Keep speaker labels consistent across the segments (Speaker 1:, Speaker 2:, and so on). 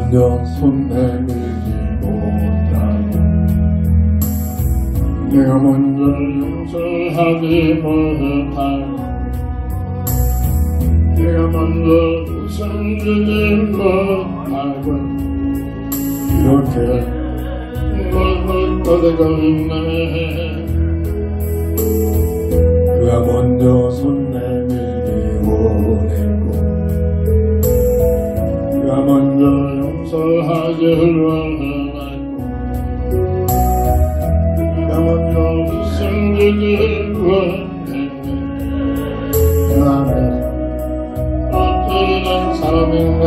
Speaker 1: 먼저 손 내밀지 못하고 내가 먼저 용서하지 못하고 내가 먼저 웃어주지 못하고 이렇게 떠들고 있네. 그가 먼저 손 내밀기 원했고 그가 먼저 용서하길 원했고 그가 먼저 웃음주길 원했네. 나는 어찌된 사람인가.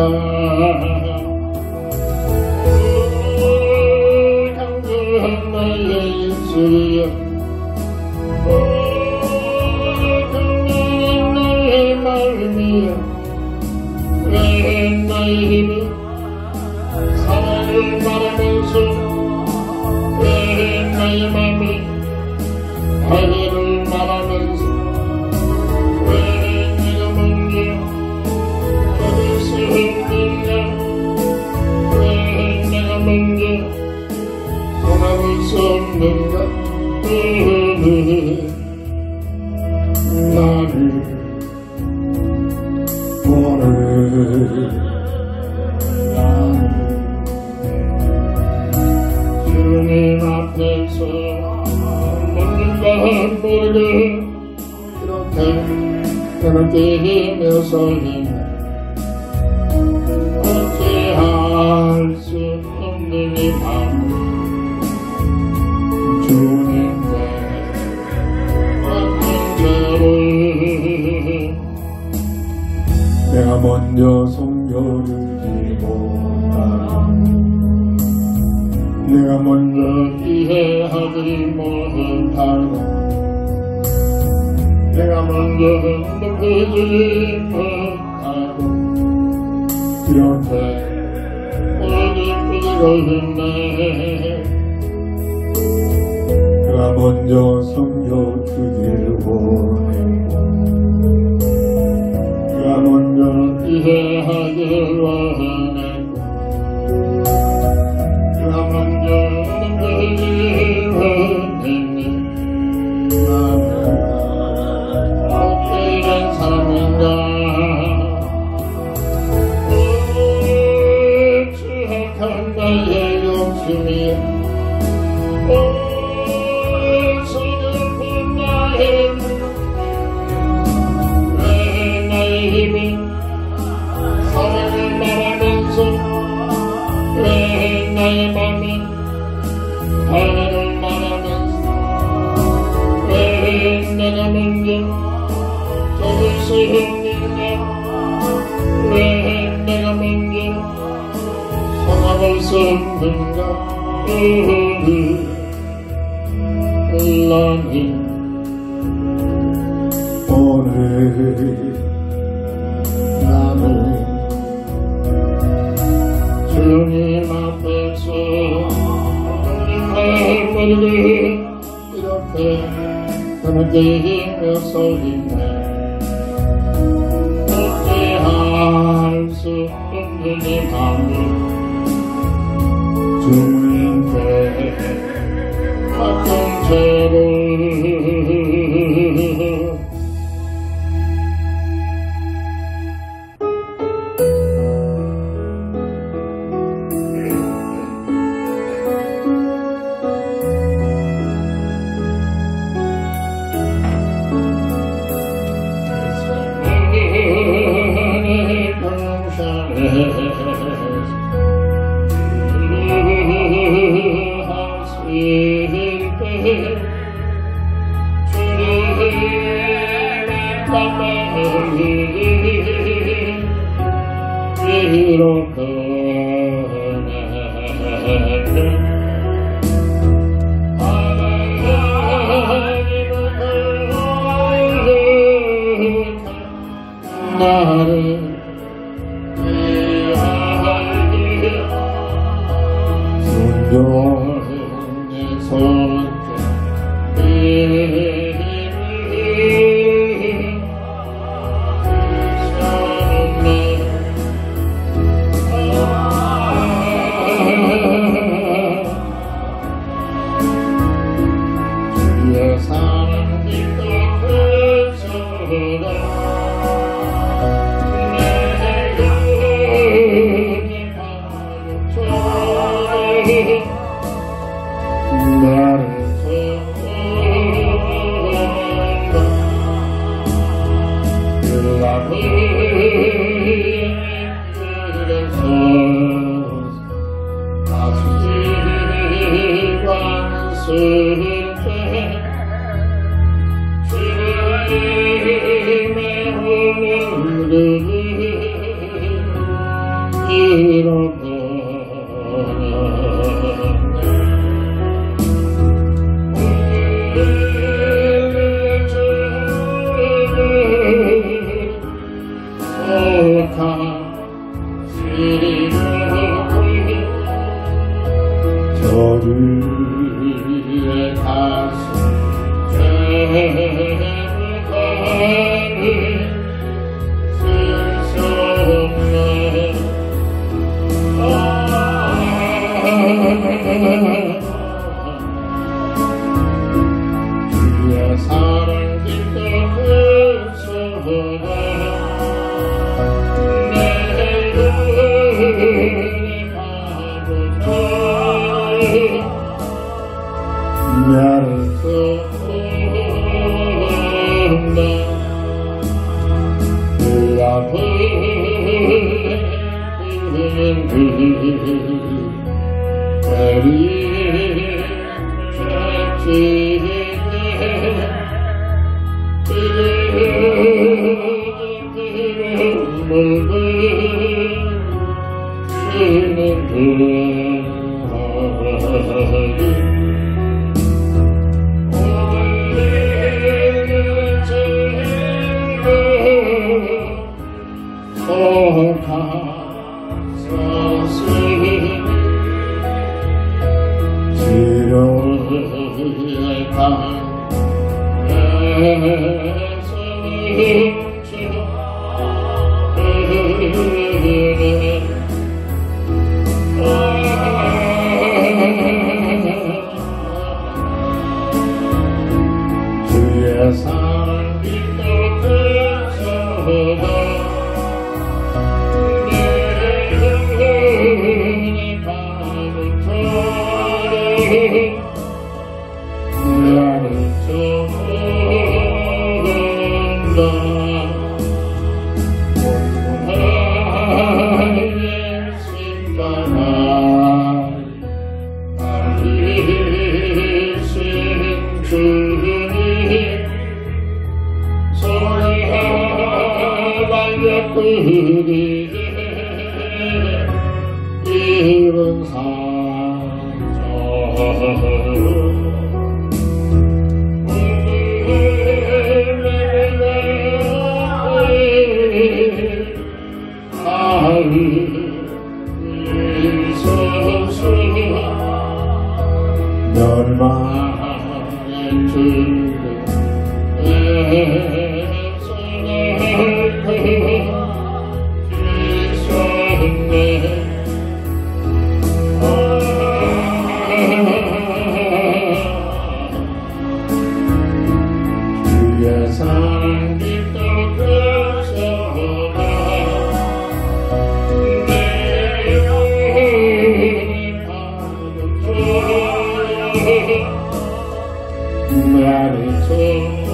Speaker 1: 강조한 나의 입술이여 강조한 나의 마음이여 왜 나의 힘이 사랑을 말하면서 왜 나의 맘이 화해를 말하면서 왜 내가 먼저 받을 수 없는가. 왜 내가 먼저 떠나볼 수 없는가. 나를 오늘 주님 앞에서 묻는가 모르게 이렇게 나는 뛰며 서 있네. 어찌할 수 없는 이 밤 주님께 맡긴 죄를 내가 먼저 섬겨주지 못하고 내가 먼저 이해하지 못하고 내가 먼저 행복해주지 못하고 이렇게 뿌리고 있네. 그가 먼저 섬겨주길 원했고 그가 먼저 이해하길 원했고 그가 먼저 행복해주길 원했네. 나는 어찌된 사람인가. 추악한 나의 욕심이야 서글픈 나의 왜 나의 힘이 사랑을 말하면서 왜 나의 맘이 화해를 말하면서 왜 내가 먼저 잡을 수 없는가. 왜 내가 먼저 성함을 수 없는가. 나는 오늘 나는 주님 앞에서 모르게 이렇게 나는 뛰며 서 있네. 어찌할 수 없는 이 밤을 주님께 맡긴 죄를 나를 순종의 손길 저주의 가슴 주의 사랑 깃들어서 나를 쏟는다 그 아픈 베리 주의 사랑 깃들어서 이른 상처 너만의 주를 주의 사랑 깃들어서 나를 쏟는다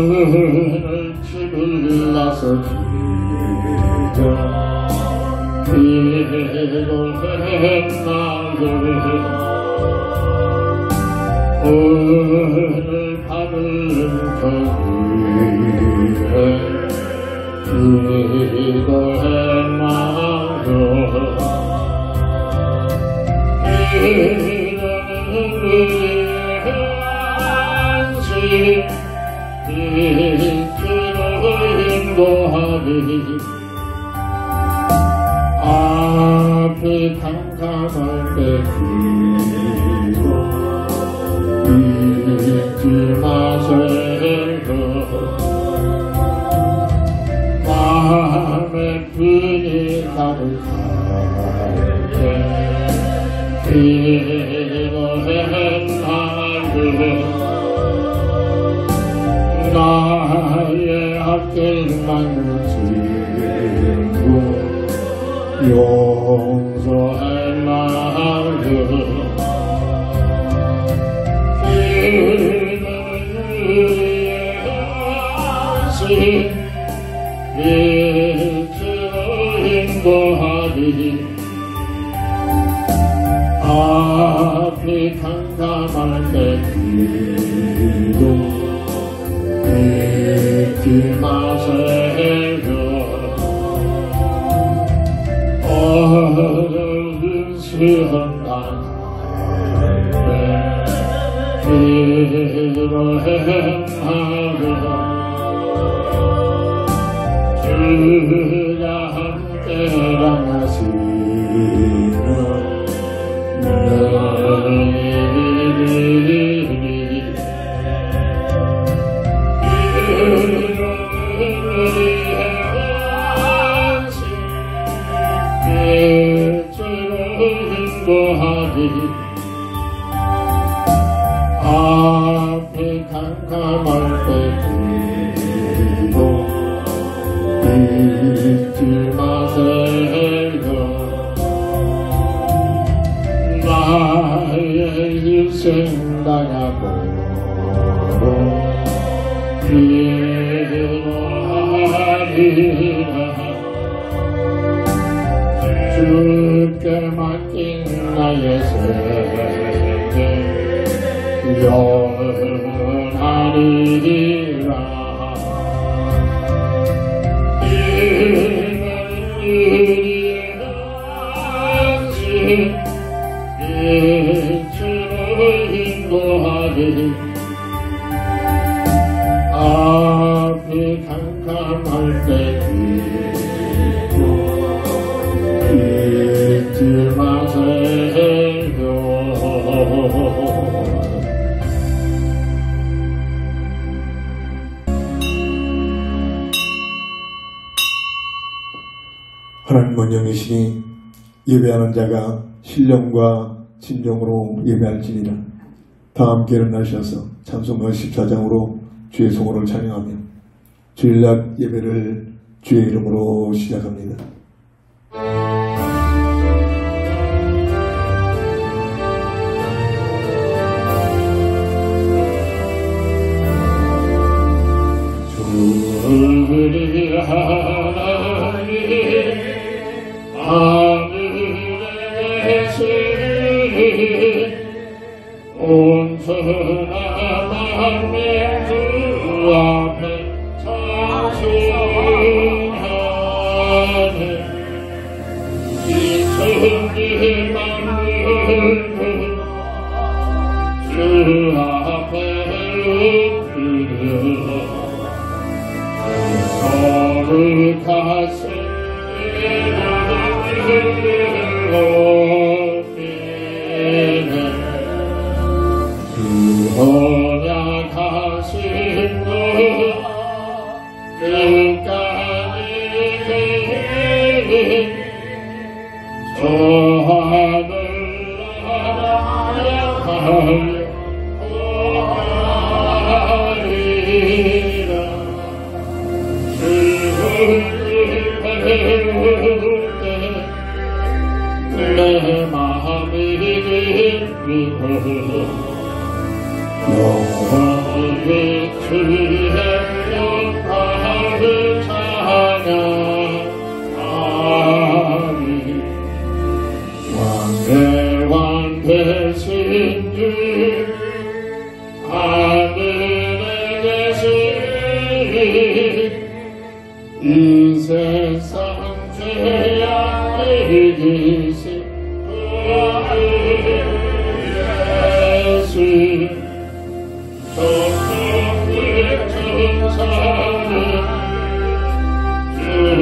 Speaker 1: 오늘 집을 나서 기도해 나를 오늘 밤을 거기에 기도해 나를 기도는 안식 인도하리 앞이 캄캄할 때 뒤로 잊지 마세요. 마음에 빈이 가득할 때 기도해 나를 나의 앞길만 지고 용서해 나를 기도의 하신 빛으로 인도하리. 앞이 캄캄할 때 기도 잊지 마세요. 어려운 시험 당할 때 기도해 나를 주가 함께랑 하시며 앞이 캄캄할 때 기도 잊지 마세요. 나의 일생 당하고로 기도하리라. 주께 맡긴 나의 생애 영원하리라. 앞이 캄캄할 때 기도 잊지 마세요.
Speaker 2: 하나님은 영이시니 예배하는 자가 신령과 진정으로 예배할지니라. 다 함께 일어나셔서 찬송가 14장으로 주의 성호를 찬양하며 주일날 예배를 주의 이름으로 시작합니다.
Speaker 1: 주의 하나님 하늘에 계신 온전한 만민 주 앞에 찬송하네. 이 천지 만물도 주 앞에 엎드려 거룩하신 이름을 높이네. 주 언약하신 것 끝까지 저 하늘 나라에 하리라. 내 마음이 기쁘고 영원히 주의 영광을 찬양하리. 왕대왕 되신 주 하늘에 계신 이 세상 죄악을 이기신 예수 천국의 천사는 주의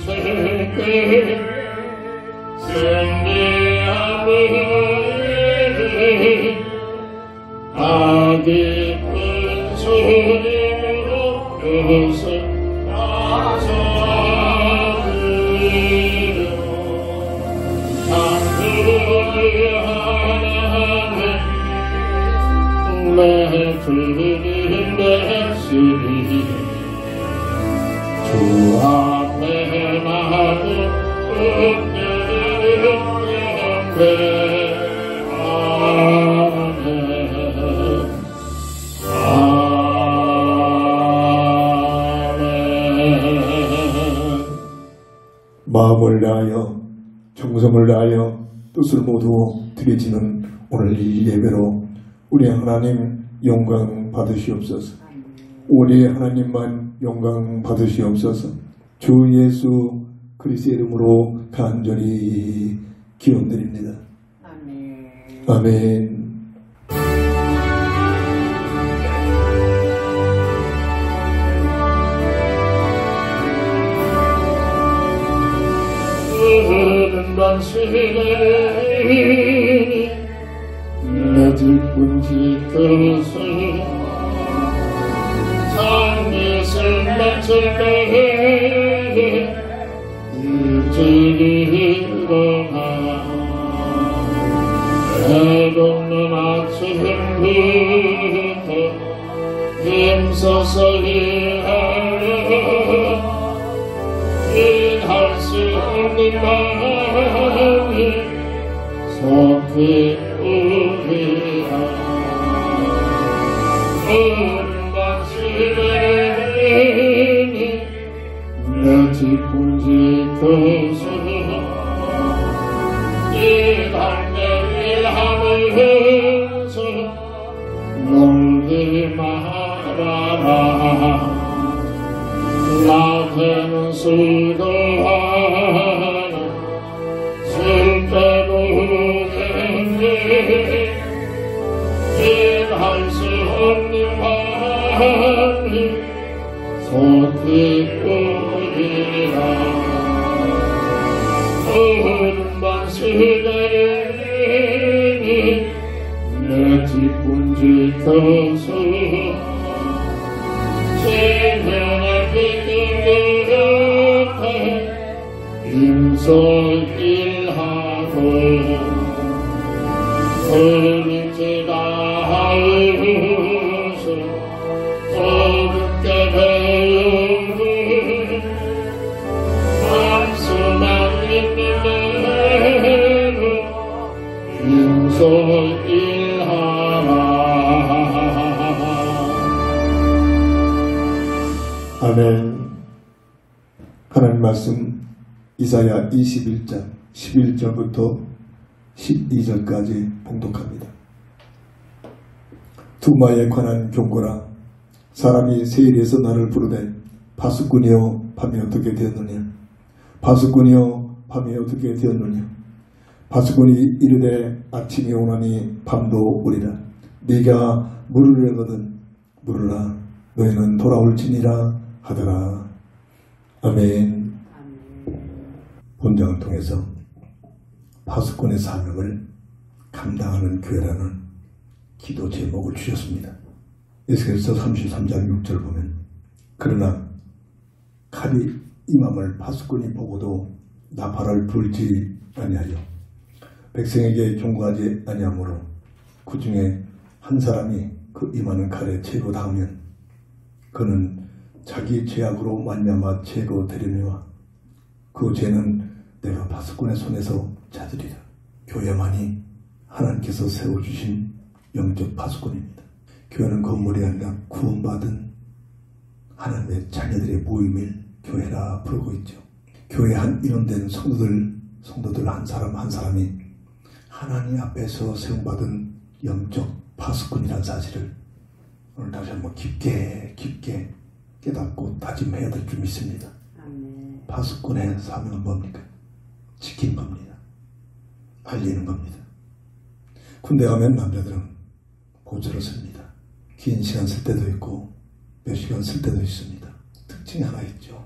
Speaker 1: 성삼일체께 승리하며 아기쁜 주님으로 나서리로 당근을 하나님 내 주님 되시리 주 앞에 나도 은혜를
Speaker 2: 마음을 다하여 정성을 다하여 뜻을 모두 드리지는 오늘 이 예배로 우리 하나님 영광 받으시옵소서. 우리 하나님만 영광 받으시옵소서. 주 예수 그리스도의 이름으로 간절히 기원드립니다. 아멘.
Speaker 1: 내 뒷분 지켜서 장밋을 마칠 때에 일찍일어나 해돋는 아침부터 힘써서 일하려 일할 수 없는 마음이 속히 우리라 얼마시래니 내 뒷분 지켜서 일할 때 일하면서 놀지 말아라 나한테는 수고하는 쓸데도 없네 일할 수 없는 마음이 속히 우리라 얼마 시대니 내 뒷분 지켜서 지면의 빛을 옆에 힘써 일하고 흘리지 않으소 어둡게 배우는 말씀만 있는 대로 힘써 일하라.
Speaker 2: 아멘. 하나님 말씀 이사야 21장 11절부터 12절까지 봉독합니다. 두마에 관한 경고라. 사람이 세일에서 나를 부르되 파수꾼이여 밤이 어떻게 되었느냐. 파수꾼이여 밤이 어떻게 되었느냐. 파수꾼이 이르되 아침이 오나니 밤도 오리라. 네가 물으려거든 물으라. 너희는 돌아올지니라 하더라. 아멘. 본장을 통해서 파수꾼의 사명을 감당하는 교회라는 기도 제목을 주셨습니다. 에스겔서 33장 6절 보면 그러나 칼이 임함을 파수꾼이 보고도 나팔을 불지 아니하여 백성에게 경고하지 아니하므로 그 중에 한 사람이 그 임하는 칼에 제거당하면 그는 자기 죄악으로 말미암아 제거되려니와 그 죄는 내가 파수꾼의 손에서 찾으리라. 교회만이 하나님께서 세워주신 영적 파수꾼입니다. 교회는 건물이 아니라 구원받은 하나님의 자녀들의 모임을 교회라 부르고 있죠. 교회 한 일원된 성도들 한 사람 한 사람이 하나님 앞에서 세움받은 영적 파수꾼이라는 사실을 오늘 다시 한번 깊게 깨닫고 다짐해야 될 줄 믿습니다. 파수꾼의 사명은 뭡니까? 지키는 겁니다. 알리는 겁니다. 군대 가면 남자들은 고초를 씁니다. 긴 시간 쓸 때도 있고 몇 시간 쓸 때도 있습니다. 특징이 하나 있죠.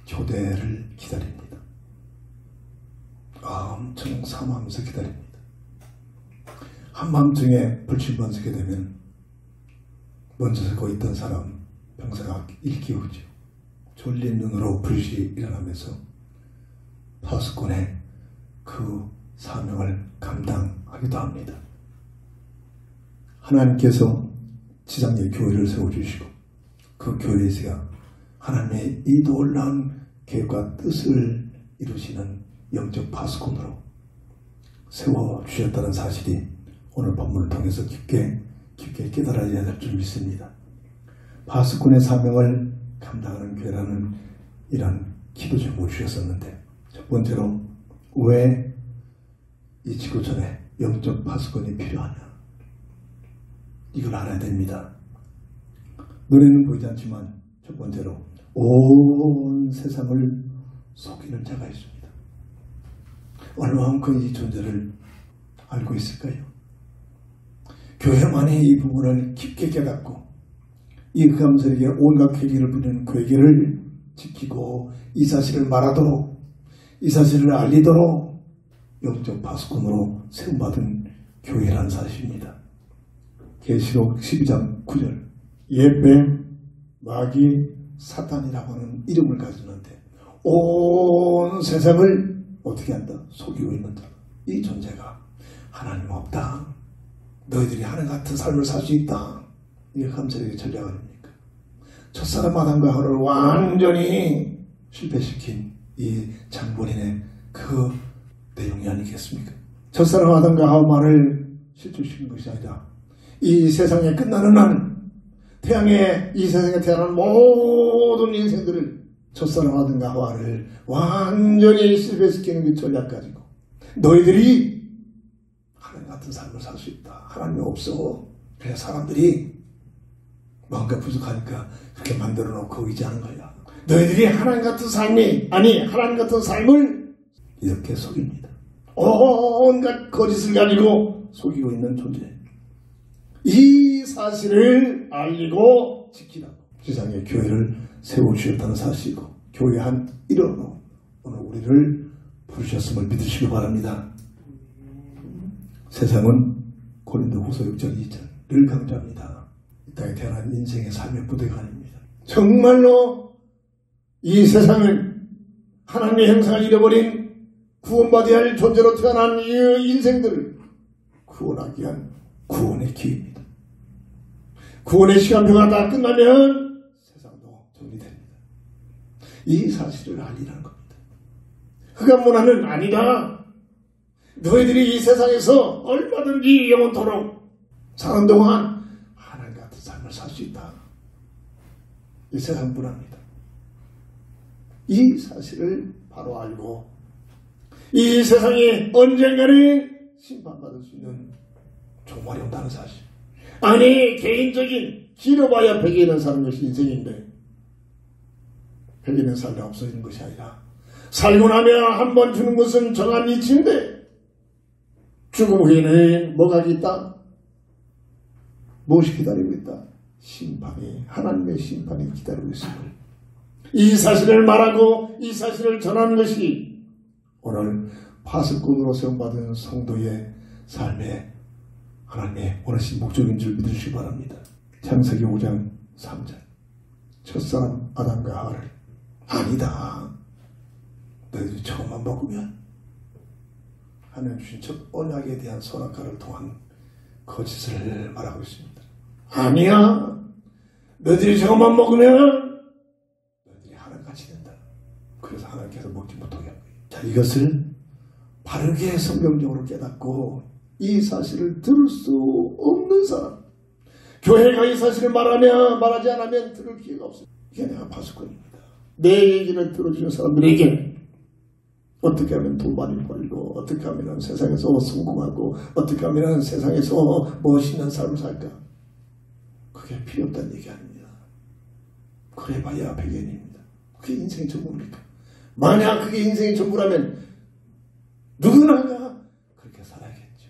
Speaker 2: 교대를 기다립니다. 엄청 사모하면서 기다립니다. 한밤중에 불침번지게 되면 먼저 서고 있던 사람 병사가 일깨우죠. 졸린 눈으로 불시 일어나면서 파수꾼의 그 사명을 감당하기도 합니다. 하나님께서 지상에 교회를 세워주시고 그 교회에서 하나님의 이 놀라운 계획과 뜻을 이루시는 영적 파수꾼으로 세워주셨다는 사실이 오늘 본문을 통해서 깊게 깨달아야 될 줄 믿습니다. 파수꾼의 사명을 감당하는 교회라는 이런 기도 제목을 주셨었는데, 첫 번째로 왜 이 지구촌에 영적 파수꾼이 필요하냐, 이걸 알아야 됩니다. 눈에는 보이지 않지만 첫 번째로 온 세상을 속이는 자가 있습니다. 얼마만큼 이 존재를 알고 있을까요? 교회만이 이 부분을 깊게 깨닫고 이 흑암세력에 온갖 괴기를 부리는 괴기를 지키고 이 사실을 말하도록, 이 사실을 알리도록 영적 파수꾼으로 세움받은 교회라는 사실입니다. 계시록 12장 9절, 옛뱀, 마귀, 사탄이라고 하는 이름을 가지는데 온 세상을 어떻게 한다? 속이고 있는 자. 이 존재가 하나님 없다, 너희들이 하늘 같은 삶을 살 수 있다, 이게 흑암세력의 전략 아닙니까? 첫사람 아담과 하와를 완전히 실패시킨 이 장본인의 그 내용이 아니겠습니까? 첫사람 아담과 하와만을 실추시킨 것이 아니라 이 세상에 끝나는 날, 태양에 이 세상에 태어난 모든 인생들을 첫사람 아담과 하와를 완전히 실패시키는 그 전략 가지고 너희들이 하나님 같은 삶을 살 수 있다, 하나님이 없어, 그래서 사람들이 뭔가 부족하니까 그렇게 만들어 놓고 의지하는 거야. 너희들이 하나님 같은 삶이, 아니 하나님 같은 삶을 이렇게 속입니다. 온갖 거짓을 가지고 속이고 있는 존재. 이 사실을 알리고 지키라고 지상에 교회를 세워주셨다는 사실이고 교회 한 일원으로 오늘 우리를 부르셨음을 믿으시기 바랍니다. 세상은 고린도후서 6장 2절을 강조합니다. 이 땅에 태어난 인생의 삶의 부대가 아닙니다. 정말로 이 세상을 하나님의 형상을 잃어버린 구원받아야 할 존재로 태어난 이 인생들을 구원하기 위한 구원의 기회입니다. 구원의 시간표가 다 끝나면 세상도 정리됩니다. 이 사실을 알리라는 겁니다. 흑암문화는 아니다. 너희들이 이 세상에서 얼마든지 영원토록 사는 동안 하나님 같은 삶을 살 수 있다. 이 세상 문화입니다. 이 사실을 바로 알고 이 세상이 언젠가는 심판받을 수 있는 종말이 온다는 사실. 아니, 개인적인 길어봐야 100일은 사는 것이 인생인데 100일은 살다 없어지는 것이 아니라 살고 나면 한 번 주는 것은 정한 이치인데 죽음 후에는 뭐가 있다? 무엇이 기다리고 있다? 심판이, 하나님의 심판이 기다리고 있습니다. 이 사실을 말하고 이 사실을 전하는 것이 오늘 파수꾼으로 세움받은 성도의 삶에 하나님의 원하신 목적인 줄 믿으시기 바랍니다. 창세기 5장 3절, 첫사람 아담과 하와를 아니다, 너희들이 처음만 먹으면 하나님 주신 첫 언약에 대한 선악과를 통한 거짓을 말하고 있습니다. 아니야, 너희들이 저것만 먹으면 너희들이 하나님같이 된다. 그래서 하나님께서 먹지 못하게 한 거예요. 자, 이것을 바르게 성경적으로 깨닫고 이 사실을 들을 수 없는 사람, 교회가 이 사실을 말하지 않으면 들을 기회가 없습니다. 이게 내가 파수꾼입니다. 내 얘기를 들어주는 사람들에게 어떻게 하면 돈 많이 벌고, 어떻게 하면 세상에서 성공하고, 어떻게 하면 세상에서 멋있는 삶을 살까, 그게 필요 없다는 얘기 아닙니다. 그래봐야 100년입니다. 그게 인생의 전부입니까? 만약 그게 인생의 전부라면 누구나 그렇게 살아야겠죠.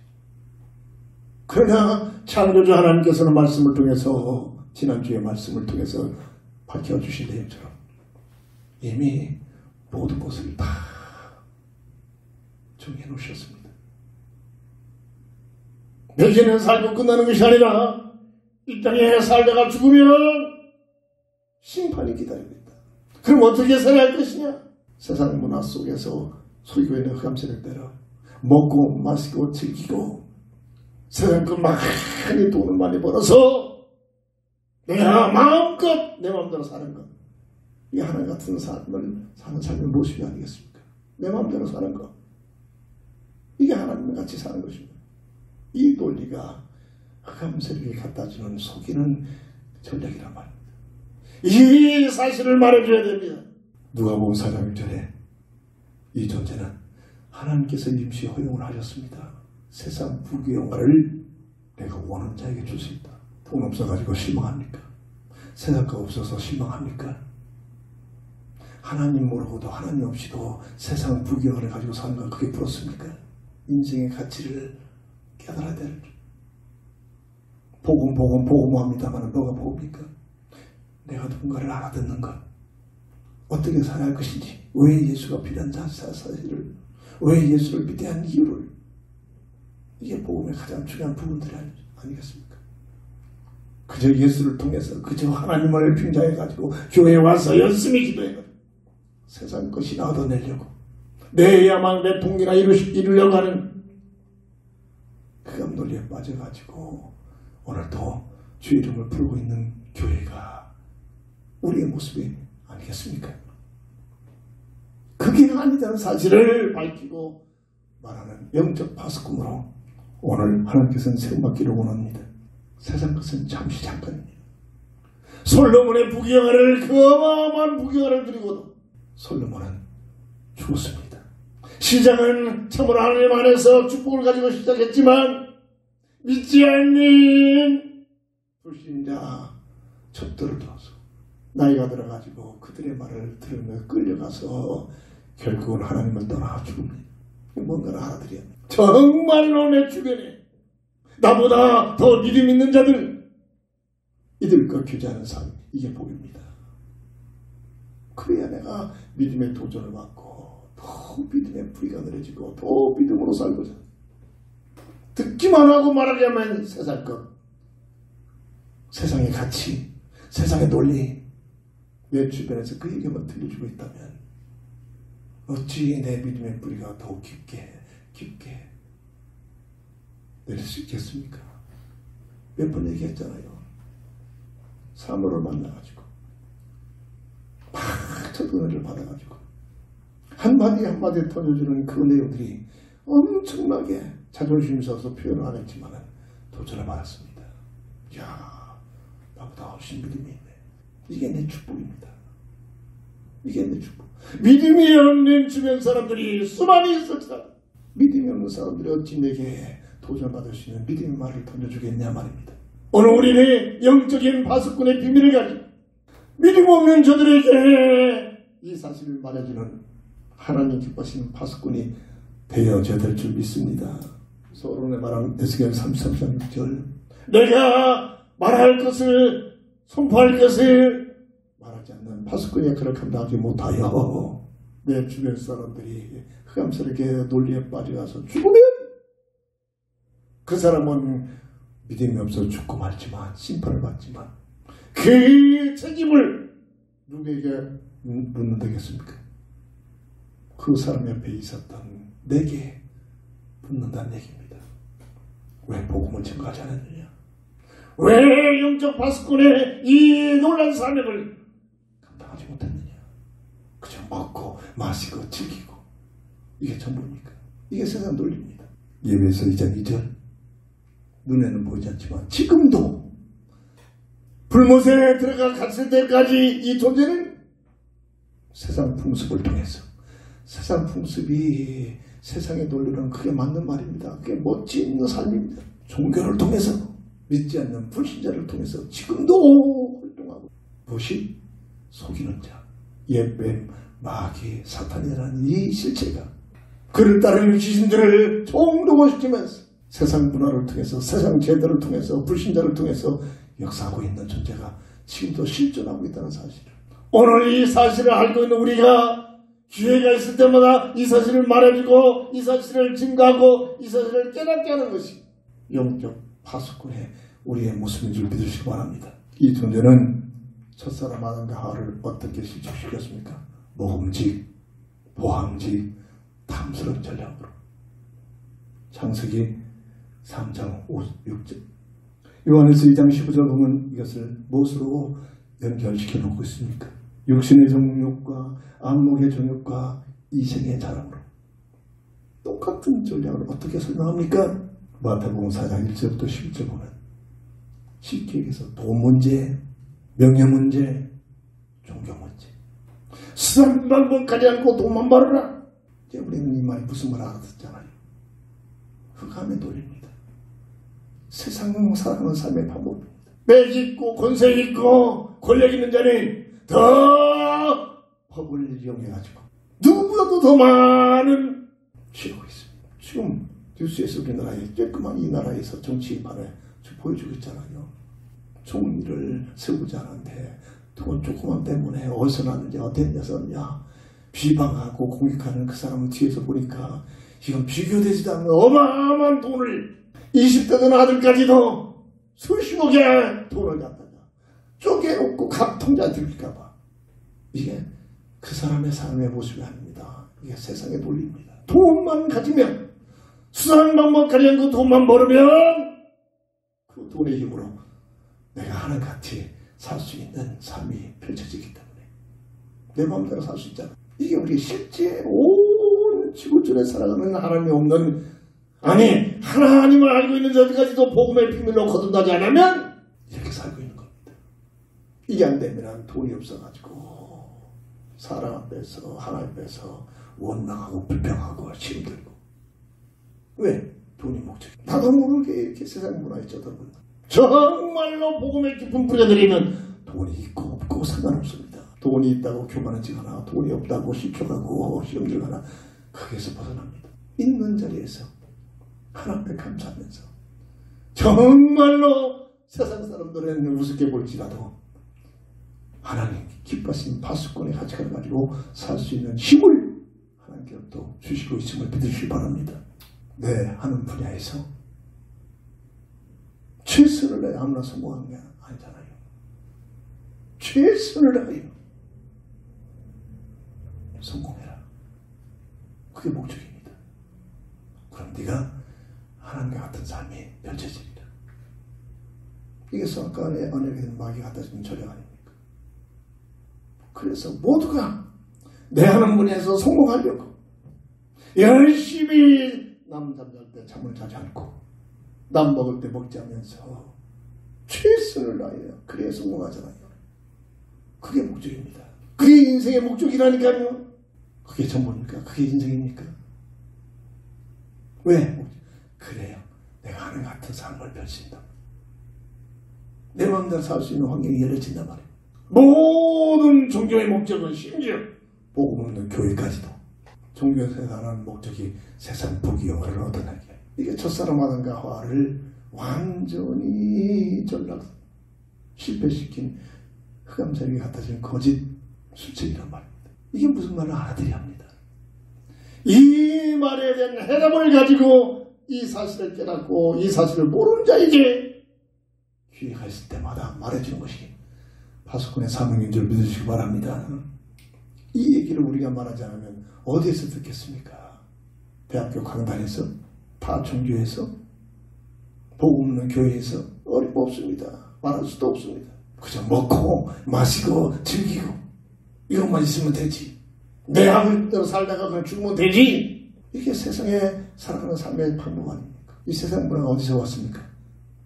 Speaker 2: 그러나 창조주 하나님께서는 말씀을 통해서, 지난주의 말씀을 통해서 밝혀주신 내용처럼 이미 모든 것을 다 정해 놓으셨습니다. 내게는 살고 끝나는 것이 아니라 이 땅에 살다가 죽으면 심판이 기다리고 있다. 그럼 어떻게 살아야 할 것이냐? 세상 문화 속에서 소유교회는 흑암세를 때려 먹고 마시고 즐기고 세상 그 많이 돈을 많이 벌어서 내가 마음껏 내 마음대로 사는 것, 이 하나님 같은 삶을 사는 삶의 모습이 아니겠습니까? 내 마음대로 사는 것, 이게 하나님과 같이 사는 것입니다. 이 논리가 흑암세력이 갖다주는 속이는 전략이란 말입니다. 이 사실을 말해줘야 됩니다. 누가복음 4장 1절에 이 존재는 하나님께서 임시 허용을 하셨습니다. 세상 부귀영화를 내가 원하는 자에게 줄 수 있다. 돈 없어가지고 실망합니까? 세상가 없어서 실망합니까? 하나님 모르고도 하나님 없이도 세상 부귀영화를 가지고 사는 건 그게 부럽습니까? 인생의 가치를 깨달아야 될 복음합니다만 뭐가 복음입니까? 내가 누군가를 알아듣는 것, 어떻게 살아야 할 것인지, 왜 예수가 필요한 사실을, 왜 예수를 믿어야 하는 이유를, 이게 복음의 가장 중요한 부분들이 아니겠습니까? 그저 예수를 통해서 그저 하나님을 빙자해가지고 교회에 와서 열심히 기도해가지고 세상 것이나 얻어내려고 내야만 내 통이나 이루려고 하는 흑암 논리에 빠져가지고 오늘도 주 이름을 풀고 있는 교회가 우리의 모습이 아니겠습니까? 그게 아니다는 사실을 밝히고 말하는 영적 파수꾼으로 오늘 하나님께서는 세움받기를 원합니다. 세상 것은 잠시 잠깐입니다. 솔로몬의 부귀영화를, 그 어마어마한 부귀영화를 누리고도 솔로몬은 죽었습니다. 시작은 참으로 하나님 안에서 축복을 가지고 시작했지만 믿지 않는 불신자 첩들을 두어서 나이가 들어가지고 그들의 말을 들으며 끌려가서 결국은 하나님을 떠나 죽습니다. 뭔가를 알아들여야 합니다. 정말로 내 주변에 나보다 더 믿음 있는 자들, 이들과 교제하는 삶, 이게 복입니다. 그래야 내가 믿음의 도전을 받고 더 믿음의 부위가 늘어지고 더 믿음으로 살고자. 듣기만 하고 말하게 하면 세상 것, 세상의 가치, 세상의 논리, 내 주변에서 그 얘기만 들려주고 있다면 어찌 내 믿음의 뿌리가 더 깊게 내릴 수 있겠습니까? 몇 번 얘기했잖아요. 사물을 만나가지고 막 첫은혜를 받아가지고 한마디 한마디 던져주는 그 내용들이 엄청나게 자존심이 있어서 표현을 안 했지만 도전을 받았습니다. 이야, 나보다 훨씬 믿음이 있네. 이게 내 축복입니다. 이게 내 축복. 믿음이 없는 주변 사람들이 수많이 있었다. 믿음이 없는 사람들이 어찌 내게 도전받을 수 있는 믿음의 말을 던져주겠냐 말입니다. 오늘 우리는 영적인 파수꾼의 비밀을 가지고 믿음 없는 저들에게 이 사실을 말해주는 하나님 기뻐하시는 파수꾼이 되어져야 될 줄 믿습니다. 그래서 오늘 말한 에스겔 33장 6절, 내가 말할 것을 선포할 것을 말하지 않는 파수꾼의 역할을 감당하지 못하여 내 주변 사람들이 흑암스럽게 논리에 빠져가서 죽으면 그 사람은 믿음이 없어 죽고 말지만 심판을 받지만 그 책임을 누구에게 묻는 되겠습니까? 그 사람 옆에 있었던 내게 묻는다는 얘기입니다. 왜 복음을 증거하지 않았느냐? 왜 영적 파수꾼의 이 놀라운 사명을 감당하지 못했느냐? 그저 먹고 마시고 즐기고 이게 전부입니까? 이게 세상 논리입니다. 예배에서 2장 2절, 눈에는 보이지 않지만 지금도 불못에 들어가 갔을 때까지 이 존재는 세상 풍습을 통해서, 세상 풍습이 세상의 논리로는 그게 맞는 말입니다. 그게 멋진 삶입니다. 종교를 통해서, 믿지 않는 불신자를 통해서 지금도 활동하고, 무엇이? 속이는 자, 옛뱀, 마귀, 사탄이라는 이 실체가 그를 따르는 귀신들을 총동원시키면서 세상 문화를 통해서, 세상 제도를 통해서, 불신자를 통해서 역사하고 있는 존재가 지금도 실존하고 있다는 사실을, 오늘 이 사실을 알고 있는 우리가 기회가 있을 때마다 이 사실을 말해주고 이 사실을 증가하고 이 사실을 깨닫게 하는 것이 영적 파수꾼의 우리의 모습인 줄 믿으시기 바랍니다. 이 존재는 첫사람 아담과 하와를 어떻게 실족시켰습니까? 모험직, 보항직, 탐스러운 전략으로. 창세기 3장 6절, 요한에서 2장 15절 보면 이것을 무엇으로 연결시켜 놓고 있습니까? 육신의 정욕과 안목의 정욕과 이생의 자랑으로. 똑같은 전략을 어떻게 설명합니까? 마태복음 4장 1절부터 11절 보면 쉽게 얘기해서 돈 문제, 명예 문제, 종교 문제, 수단 방법까지 않고 돈만 벌어라. 이제 우리는 이 말이 무슨 말 알아듣잖아요. 흑암에 돌립니다. 세상 살아가는 삶의 방법입니다. 매 있고 권세 있고 권력 있는 자는 더 법을 이용해가지고 누구보다도 더 많은 취하고 있습니다. 지금 뉴스에서 우리나라에 쬐끄만 이 나라에서 정치판을 보여주고 있잖아요. 총리를 세우지 않았는데 돈 조그만 때문에 어디서 났느냐 어땠냐 썼냐 비방하고 공격하는 그 사람을 뒤에서 보니까 이건 비교되지도 않는 어마어마한 돈을 20대 아들까지도 수십억의 돈을 갖다가 쪼개놓고 갑통자 들릴까봐. 이게 그 사람의 삶의 모습이 아닙니다. 이게 세상의 논리입니다. 돈만 가지면, 수상한 방법 가려는 그 돈만 벌으면 그 돈의 힘으로 내가 하나같이 살 수 있는 삶이 펼쳐지기 때문에 내 마음대로 살 수 있잖아. 이게 우리 실제 온 지구촌에 살아가는 하나님이 없는, 아니 하나님을 알고 있는 저들까지도 복음의 비밀로 거듭나지 않으면 이렇게 살고 있는 겁니다. 이게 안 되면 돈이 없어가지고 사람 앞에서 하나님 앞에서 원망하고 불평하고 힘들고. 왜? 돈이 목적이. 나도 모르게 이렇게 세상 문화에 쩌들고 정말로 복음의 깊은 뿌려들이면 돈이 있고 없고 상관없습니다. 돈이 있다고 교만해지거나 돈이 없다고 실족하고 시험들거나 거기에서 벗어납니다. 있는 자리에서 하나님 앞에 감사하면서 정말로 세상 사람들은 우습게 볼지라도 하나님 기뻐하신 파수꾼의 가치관을 가지고 살 수 있는 힘을 하나님께로부터 주시고 있음을 믿으시기 바랍니다. 네, 하는 분야에서 최선을 다해 아무나 성공하는 게 아니잖아요. 최선을 다해 성공해라. 그게 목적입니다. 그럼 네가 하나님과 같은 삶이 펼쳐집니다. 이게 성과의 언약에 대한 마귀 갖다 주는 전략 아닙니까? 그래서 모두가 내 하는 분야에서 성공하려고 열심히 남 잠잘 때 잠을 자지 않고 남 먹을 때 먹지 않으면서 최선을 다해요. 그래야 성공하잖아요. 그게 목적입니다. 그게 인생의 목적이라니까요. 그게 전부입니까? 그게 인생입니까? 왜? 그래요. 내가 하는 같은 삶을 펼친다. 내 마음대로 살 수 있는 환경이 열려진단 말이에요. 모든 종교의 목적은 심지어 복음 없는 교회까지도 종교에서 하는 목적이 세상 부귀영화를 얻어내기. 이게 첫사람 아담과 하와를 완전히 전락 실패시킨 흑암세력이 갖다준 거짓 수책이란 말입니다. 이게 무슨 말을 알아들어야 합니다. 이 말에 대한 해답을 가지고 이 사실을 깨닫고 이 사실을 모르는 자에게 기회가 있을 때마다 말해주는 것이 파수꾼의 사명인 줄 믿으시기 바랍니다. 이 얘기를 우리가 말하지 않으면 어디에서 듣겠습니까? 대학교 강단에서? 파종교에서? 복음 없는 교회에서? 어림없습니다. 말할 수도 없습니다. 그저 먹고 마시고 즐기고 이것만 있으면 되지. 내 하는 대로 살다가 그냥 죽으면 되지. 이게 세상에 살아가는 삶의 방법 아닙니까? 이 세상 문화가 어디서 왔습니까?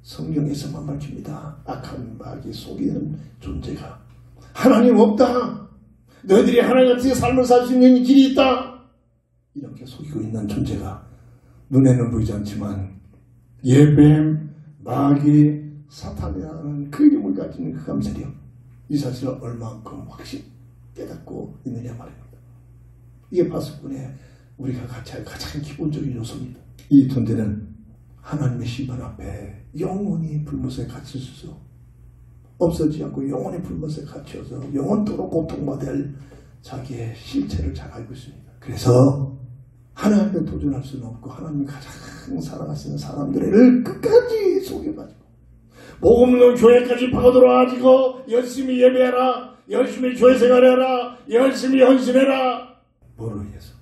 Speaker 2: 성경에서만 밝힙니다. 악한 마귀 속이는 존재가 하나님 없다. 너희들이 하나님 같은 삶을 살 수 있는 길이 있다. 이렇게 속이고 있는 존재가 눈에는 보이지 않지만 예뱀, 마귀, 사탄이라는 그 이름을 가진 흑암세력, 이 사실을 얼만큼 확신 깨닫고 있느냐 말입니다. 이게 파수꾼의 우리가 같이 할 가장 기본적인 요소입니다. 이 존재는 하나님의 심판 앞에 영원히 불못에 갇힐 수 없어지지 않고 영원히 불못에 갇혀서 영원토록 고통받을 자기의 실체를 잘 알고 있습니다. 그래서 하나님께 도전할 수는 없고 하나님이 가장 사랑하시는 사람들을 끝까지 속여가지고 복음으로 교회까지 파고들어가지고 열심히 예배해라, 열심히 교회 생활해라, 열심히 헌신해라. 뭐로 인해서?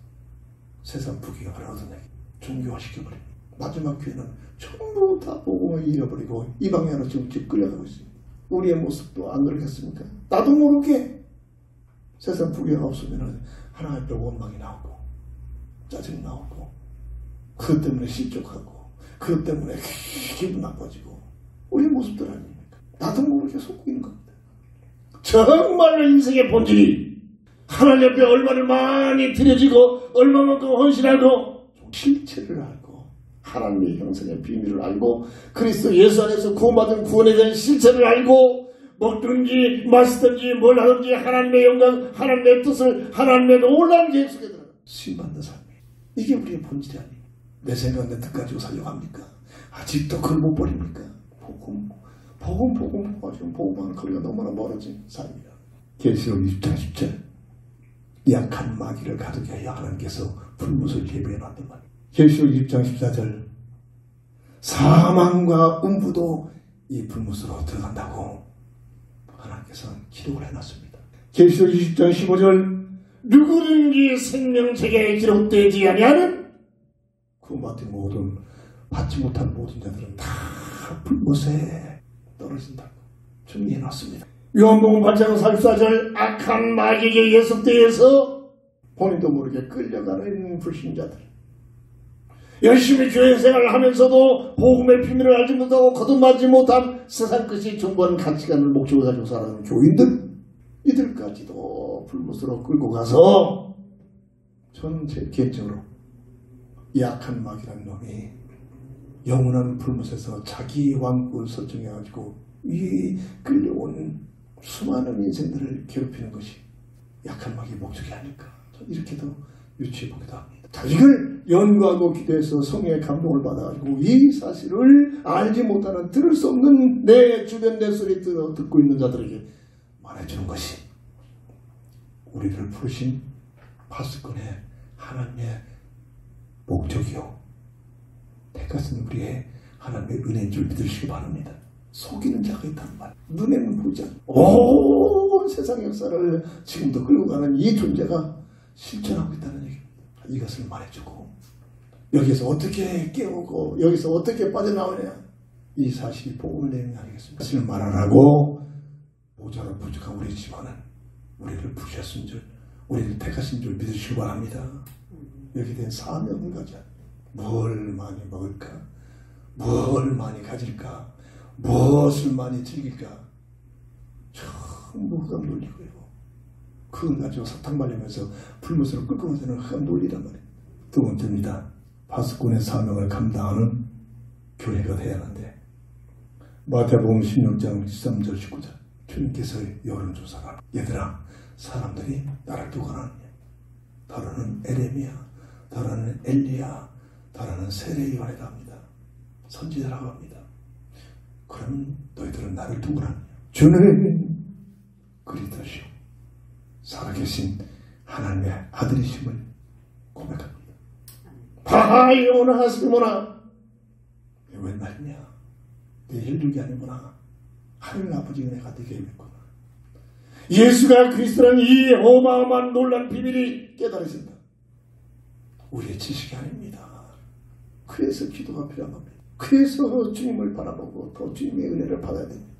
Speaker 2: 세상 부귀영화를 얻어내기, 종교화시켜버립니다. 마지막 교회는 전부 다 복음을 잃어버리고 이 방향으로 지금 끌려가고 있습니다. 우리의 모습도 안 그렇겠습니까? 나도 모르게 세상 부귀가 없으면 하나님 앞에 원망이 나오고 짜증 나오고 그것 때문에 실족하고 그것 때문에 기분 나빠지고 우리의 모습들 아닙니까? 나도 모르게 속고 있는 겁니다. 정말로 인생의 본질이 하나님 앞에 얼마나 많이 드려지고 얼마만큼 헌신하고 실체를 알고 하나님의 형상의 비밀을 알고 그리스도 예수 안에서 구원받은 구원에 대한 실체를 알고 먹든지 마시든지 뭘 하든지 하나님의 영광, 하나님의 뜻을, 하나님의 놀라운 계획 속에 들어가 쓰임받는 삶이에요. 이게 우리의 본질이 아니에요. 내 생각 내 뜻 가지고 살려고 합니까? 아직도 그걸 못 버립니까? 복음 지금 복음하는 거리가 너무나 멀어진 삶이야. 계시록 20장 10절 약한 마귀를 가두게 하여 하나님께서 불못을 예배해 놨단 말이에요. 계시록 20장 14절 사망과 음부도 이 불못으로 들어간다고 하나님께서는 기록을 해놨습니다. 계시록 20장 15절 누구든지 생명책에 기록되지 아니하는 구원받은 모든 받지 못한 모든 자들은 다 불못에 떨어진다고 정리해놨습니다. 요한복음 8장 44절 악한 마귀에게 예속되어서 본인도 모르게 끌려가는 불신자들 열심히 교회 생활을 하면서도 복음의 비밀을 알지 못하고 거듭나지 못한 세상 끝이 존버하는 가치관을 목적으로 가지고 살아가는 교인들 이들까지도 불못으로 끌고 가서 저는 제 개인적으로 약한 마귀라는 놈이 영원한 불못에서 자기 왕국을 설정해가지고 이 끌려온 수많은 인생들을 괴롭히는 것이 약한 마귀의 목적이 아닐까 이렇게도 유추해보기도 합니다. 자식을 연구하고 기도해서 성령의 감동을 받아가지고 이 사실을 알지 못하는 들을 수 없는 내 주변 내 소리 듣고 있는 자들에게 말해주는 것이 우리를 부르신 파수꾼의 하나님의 목적이요 택하신 우리의 하나님의 은혜인 줄 믿으시기 바랍니다. 속이는 자가 있다는 말 눈에는 보이지 않는 온 세상 역사를 지금도 끌고 가는 이 존재가 실존하고 있다는 얘기입니다. 이것을 말해주고 여기서 어떻게 깨우고 여기서 어떻게 빠져나오냐 이 사실이 복음을 내는 게 아니겠습니까? 사실을 말하라고 모자라 부족한 우리 집안은 우리를 부르셨은 줄 우리를 택하신 줄 믿으시기 바랍니다. 여기에 대한 사명을 가져 뭘 많이 먹을까 뭘 많이 가질까 무엇을 많이 즐길까 전부 흑암 논리고요. 그걸 가지고 사탕 말리면서 불못으로 끌고 가자는 흑암 논리란 말이에요. 두 번째입니다. 파수꾼의 사명을 감당하는 교회가 돼야 하는데 마태복음 16장 13절 19절 주님께서 여론조사가 얘들아 사람들이 나를 누가 하느냐 다르는 에레미야 다르는 엘리야 다르는 세례 요한이다 합니다. 선지자라고 합니다. 그럼 너희들은 나를 누구라 하느냐 주는 그리스도시오 살아계신 하나님의 아들이심을 고백합니다. 바하이오나 하시모나 웬 말이냐 내 혈육이 아니구나 하늘 아버지 은혜가 되게 했구나. 예수가 그리스도라는 이 어마어마한 놀란 비밀이 깨달아진다. 우리의 지식이 아닙니다. 그래서 기도가 필요한 겁니다. 그래서 주님을 바라보고 더 주님의 은혜를 받아야 됩니다.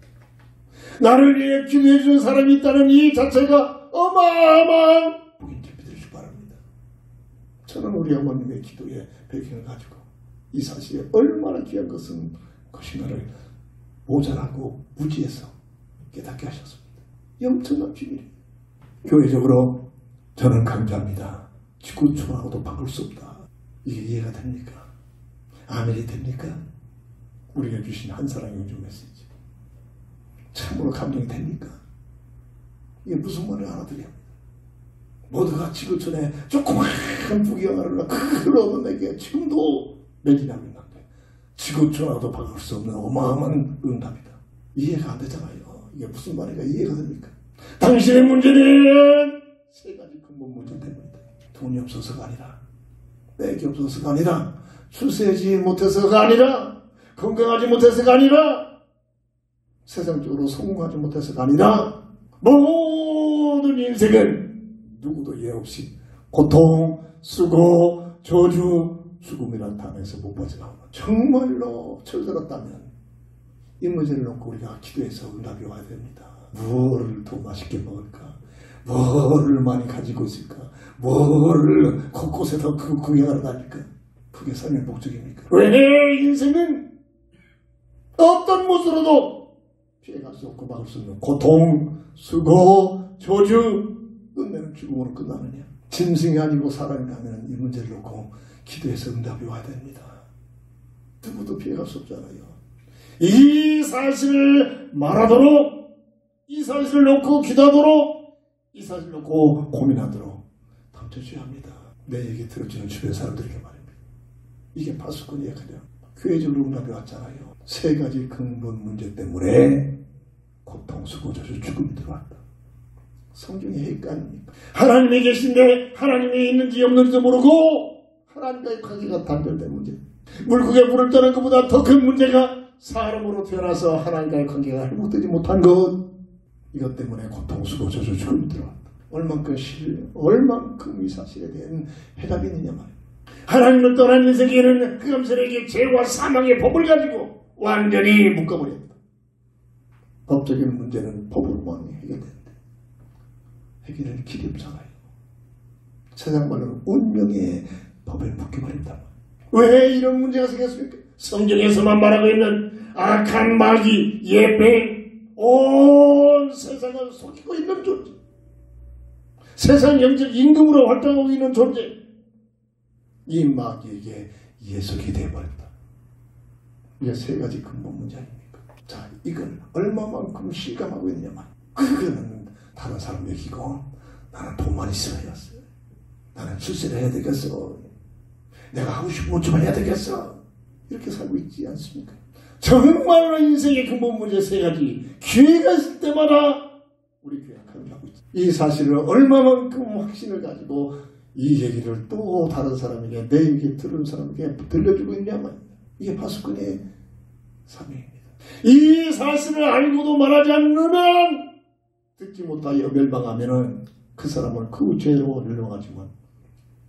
Speaker 2: 나를 위해 기도해 주는 사람이 있다는 이 자체가 어마어마한 복인 줄 믿으시기 바랍니다. 저는 우리 어머님의 기도의 배경을 가지고 이 사실이 얼마나 귀한 것인가를 모자라고 무지해서 깨닫게 하셨습니다. 이 엄청난 비밀이에요. 교회적으로 저는 강조합니다. 지구촌하고도 바꿀 수 없다. 이게 이해가 됩니까? 아멘이 됩니까? 우리가 주신 한 사랑의 영주 메시지 참으로 감동이 됩니까? 이게 무슨 말을 알아들여야 합니다. 모두가 지구촌에 조그마한 부경을 그걸로 내게 지금도 매진하고 있는데 지구촌하고도 바꿀 수 없는 어마어마한 응답이다. 이해가 안 되잖아요. 이게 무슨 말인가 이해가 됩니까? 당신의 문제는 세 가지 근본 문제 때문이다. 돈이 없어서가 아니라, 빽이 없어서가 아니라, 출세하지 못해서가 아니라, 건강하지 못해서가 아니라, 세상적으로 성공하지 못해서가 아니라, 모든 인생은 누구도 예 없이 고통, 수고, 저주, 죽음이라는 단어에서 못 빠져나오는, 정말로 철들었다면 이 문제를 놓고 우리가 기도해서 응답이 와야 됩니다. 무엇을 더 맛있게 먹을까? 뭐를 많이 가지고 있을까? 뭐를 곳곳에 더 구경하러 다닐까? 그게 삶의 목적입니까? 왜 인생은 어떤 모습으로도 피해갈 수 없고 막을 수 없는 고통, 수고, 저주, 끝내는 죽음으로 끝나느냐? 짐승이 아니고 사람이 하면 이 문제를 놓고 기도해서 응답이 와야 됩니다. 누구도 피해갈 수 없잖아요. 이 사실을 말하도록, 이 사실을 놓고 기도하도록, 이 사실을 놓고 고민하도록 던져줘야 합니다. 내 얘기 들어주는 주변 사람들에게 말입니다. 이게 파수꾼이에요. 그냥 교회적으로 응답이 왔잖아요. 세 가지 근본 문제 때문에 고통, 수고, 저주, 죽음이 들어왔다. 성경의 핵가 아닙니까? 하나님이 계신데 하나님이 있는지 없는지도 모르고 하나님과의 관계가 단절된 문제. 물고기에 물을 떠는 것보다 더 큰 문제가 사람으로 태어나서 하나님과의 관계가 회복되지 못한 것. 이것 때문에 고통, 수고, 저주, 죽음이 들어왔다. 얼만큼 이 사실에 대한 해답이 있느냐 말이야. 하나님을 떠난 이 세계는 흑암세력의 죄와 사망의 법을 가지고 완전히 묶어버렸다. 법적인 문제는 법으로만 해결되는데 해결할 길이 없잖아요. 세상 말로는 운명의 법에 묶여버린다. 왜 이런 문제가 생겼습니까? 성경에서만 말하고 있는 악한 마귀, 예배, 온 세상을 속이고 있는 존재, 세상 영적 임금으로 활동하고 있는 존재, 이 마귀에게 예속이 되어버렸다. 이게 세 가지 근본 문제 아닙니까? 자, 이걸 얼마만큼 실감하고 있냐면, 그거는 다른 사람 얘기고, 나는 돈만 있어야 했어요. 나는 출세를 해야 되겠어. 내가 하고 싶은 것 좀 해야 되겠어. 이렇게 살고 있지 않습니까? 정말로 인생의 근본 문제 세 가지, 기회가 있을 때마다 우리 교회가 강조하고 있습니다. 이 사실을 얼마만큼 확신을 가지고 이 얘기를 또 다른 사람에게, 내 얘기 들은 사람에게 들려주고 있냐면, 이게 파수꾼의 사명입니다. 이 사실을 알고도 말하지 않으면, 듣지 못하여 멸망하면은 그 사람을 그 죄로 멸망하지만,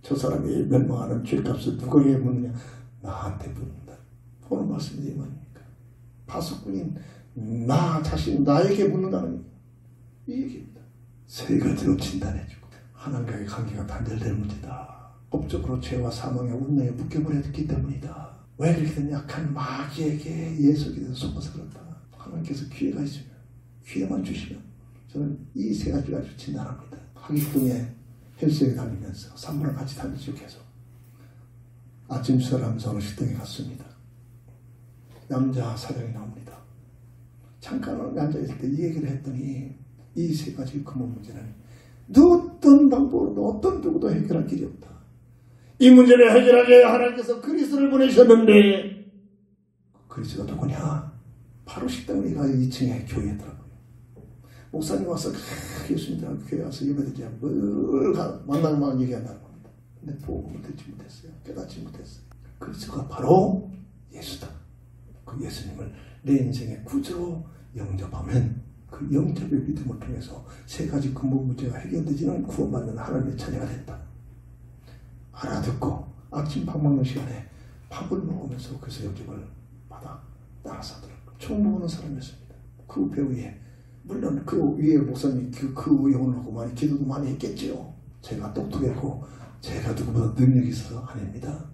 Speaker 2: 저 사람이 멸망하는 죄값을 누구에게 묻느냐? 나한테 묻는다. 오늘 말씀이 이 말입니까? 파수꾼인 나 자신, 나에게 묻는다는 이 얘기입니다. 세 가지로 진단해주고, 하나님과의 관계가 단절될 문제다. 법적으로 죄와 사망의 운명에 묶여버렸기 때문이다. 왜 그렇게 된 약한 마귀에게 예속이 돼서 속아서 그렇다. 하나님께서 기회가 있으면, 기회만 주시면 저는 이 세 가지를 아주 진단합니다. 하기동에 헬스에 다니면서 3분을 같이 다니죠. 계속 아침 수혈하면서 어느 식당에 갔습니다. 남자 사장이 나옵니다. 잠깐 앉아있을 때 이 얘기를 했더니 이 세 가지 근본 문제는 어떤 방법으로도 어떤 누구도 해결할 길이 없다. 이 문제를 해결하게 하나님께서 그리스도를 보내셨는데, 그리스도가 누구냐? 바로 식당에 가 2층에 교회더라고요. 목사님 와서 예수님들하고 교회 와서 예배드리지 뭘 만나면 얘기한다는 겁니다. 근데 복음을 듣지 못했어요. 깨닫지 못했어요. 그리스도가 바로 예수다. 그 예수님을 내 인생의 구주로 영접하면 그 영접의 믿음을 통해서 세 가지 근본 문제가 해결되지는 구원받는 하나님의 자녀가 된다. 알아듣고 아침 밥 먹는 시간에 밥을 먹으면서 그래서 영접을 받아 따라서더라고요. 처음 보는 사람이었습니다. 그 배우에 물론 그 위에 목사님 그 영혼을 하고 많이 기도도 많이 했겠지요. 제가 똑똑했고 제가 누구보다 능력이 있어서 아닙니다.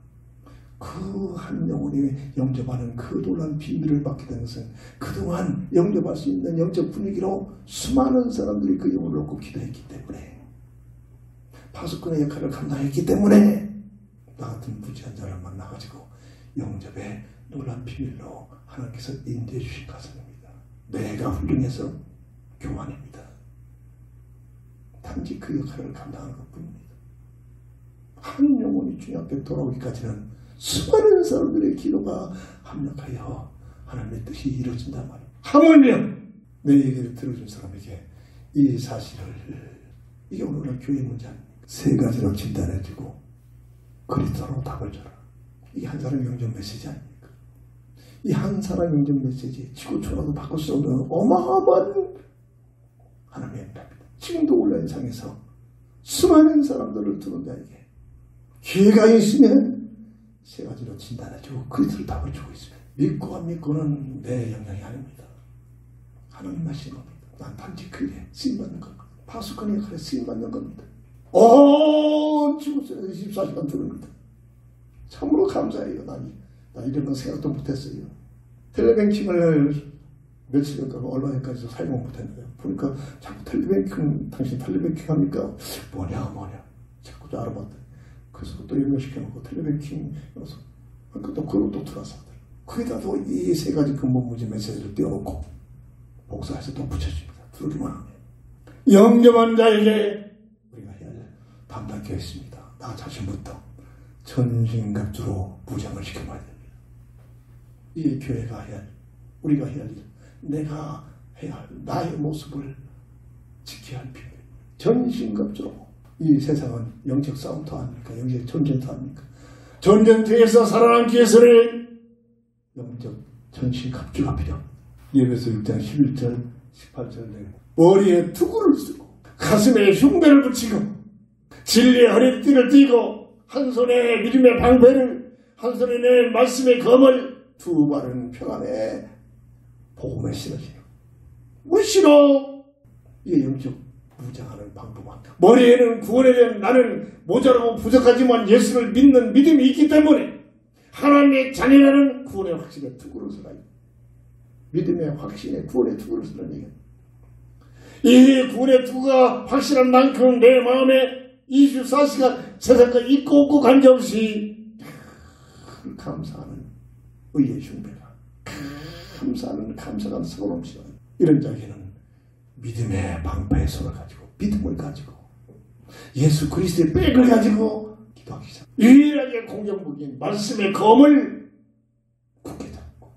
Speaker 2: 그 한 영혼이 영접하는 그 놀라운 비밀을 받게 된 것은 그동안 영접할 수 있는 영적 분위기로 수많은 사람들이 그 영혼을 얻고 기도했기 때문에, 파수꾼의 역할을 감당했기 때문에 나 같은 무지한 자를 만나가지고 영접의 놀라운 비밀로 하나님께서 인도해 주신 가슴입니다. 내가 훌륭해서 교만입니다. 단지 그 역할을 감당하는 것뿐입니다. 한 영혼이 주님 앞에 돌아오기까지는 수많은 사람들의 기도가 합력하여 하나님의 뜻이 이루어진단 말이에요. 하물며 내 얘기를 들어준 사람에게 이 사실을, 이게 오늘날 교회 문제 아닙니까? 세 가지로 진단해주고 그리스도로 답을 줘라. 이게 한 사람의 영적 메시지 아닙니까? 이 한 사람의 영적 메시지 지구촌화도 바꿀 수 없는 어마어마한 하나님의 은혜입니다. 지금도 온라인상에서 수많은 사람들을 두는 자에게 기회가 있으면 세 가지로 진단해주고 그리스도로 답을 주고 있습니다. 믿고 안 믿고는 내 영향이 아닙니다. 하나님 하시는 겁니다. 난 단지 그에 쓰임받는 겁니다. 파수꾼의 역할에 쓰임받는 겁니다. 지구촌에서 24시간 들습니다. 참으로 감사해요. 나 이런 건 생각도 못했어요. 텔레뱅킹을 며칠 전까지 얼마전까지 사용을 못했는데 보니까 자꾸 텔레뱅킹, 당신 텔레뱅킹 합니까? 뭐냐 자꾸 알아봤더니 그래서 또 연결시켜놓고 텔레뱅킹 이러면서 그러니까 또 그걸 또 들어서 거기다도 이 세 가지 근본문제 메시지를 띄워놓고 복사해서 또 붙여줍니다. 들기만 하면 영접한 자에게 우리가 해야 할 담당되어 있습니다. 나 자신부터 전신갑주로 무장을 시켜봐야 됩니다. 이 교회가 해야 할, 우리가 해야 할 일, 내가 해야 할 나의 모습을 지켜야 할 필요. 전신갑주로. 이 세상은 영적 싸움터 아닙니까? 영적 전쟁터 아닙니까? 전쟁터에서 살아남기 위해서는 영적 전신갑주가 필요합니다. 예배서 6장 11절 18절에 머리에 투구를 쓰고 가슴에 흉배를 붙이고 진리의 허리띠를 띠고 한 손에 믿음의 방패를, 한 손에 내 말씀의 검을, 두 발은 평안에 복음에 실어지요. 무시로 이게 영적 무장하는 방법입니다. 머리에는 구원에 대한 나는 모자라고 부족하지만 예수를 믿는 믿음이 있기 때문에 하나님의 자녀라는 구원의 확신에 투구를 쓰라니. 믿음의 확신에 구원의 투구를 쓰라는 얘기예요. 이 구원의 투구가 확실한 만큼 내 마음에 24시간 세상과 있고 없고 관계없이 감사하는 의의 흉배가, 감사하는 감사가 서로 넘치는 이런 자에게는 믿음의 방패의 손을 가지고 믿음을 가지고 예수 그리스도의 백을 가지고 기도하기 시작. 유일하게 공격무기인 말씀의 검을 굳게 잡고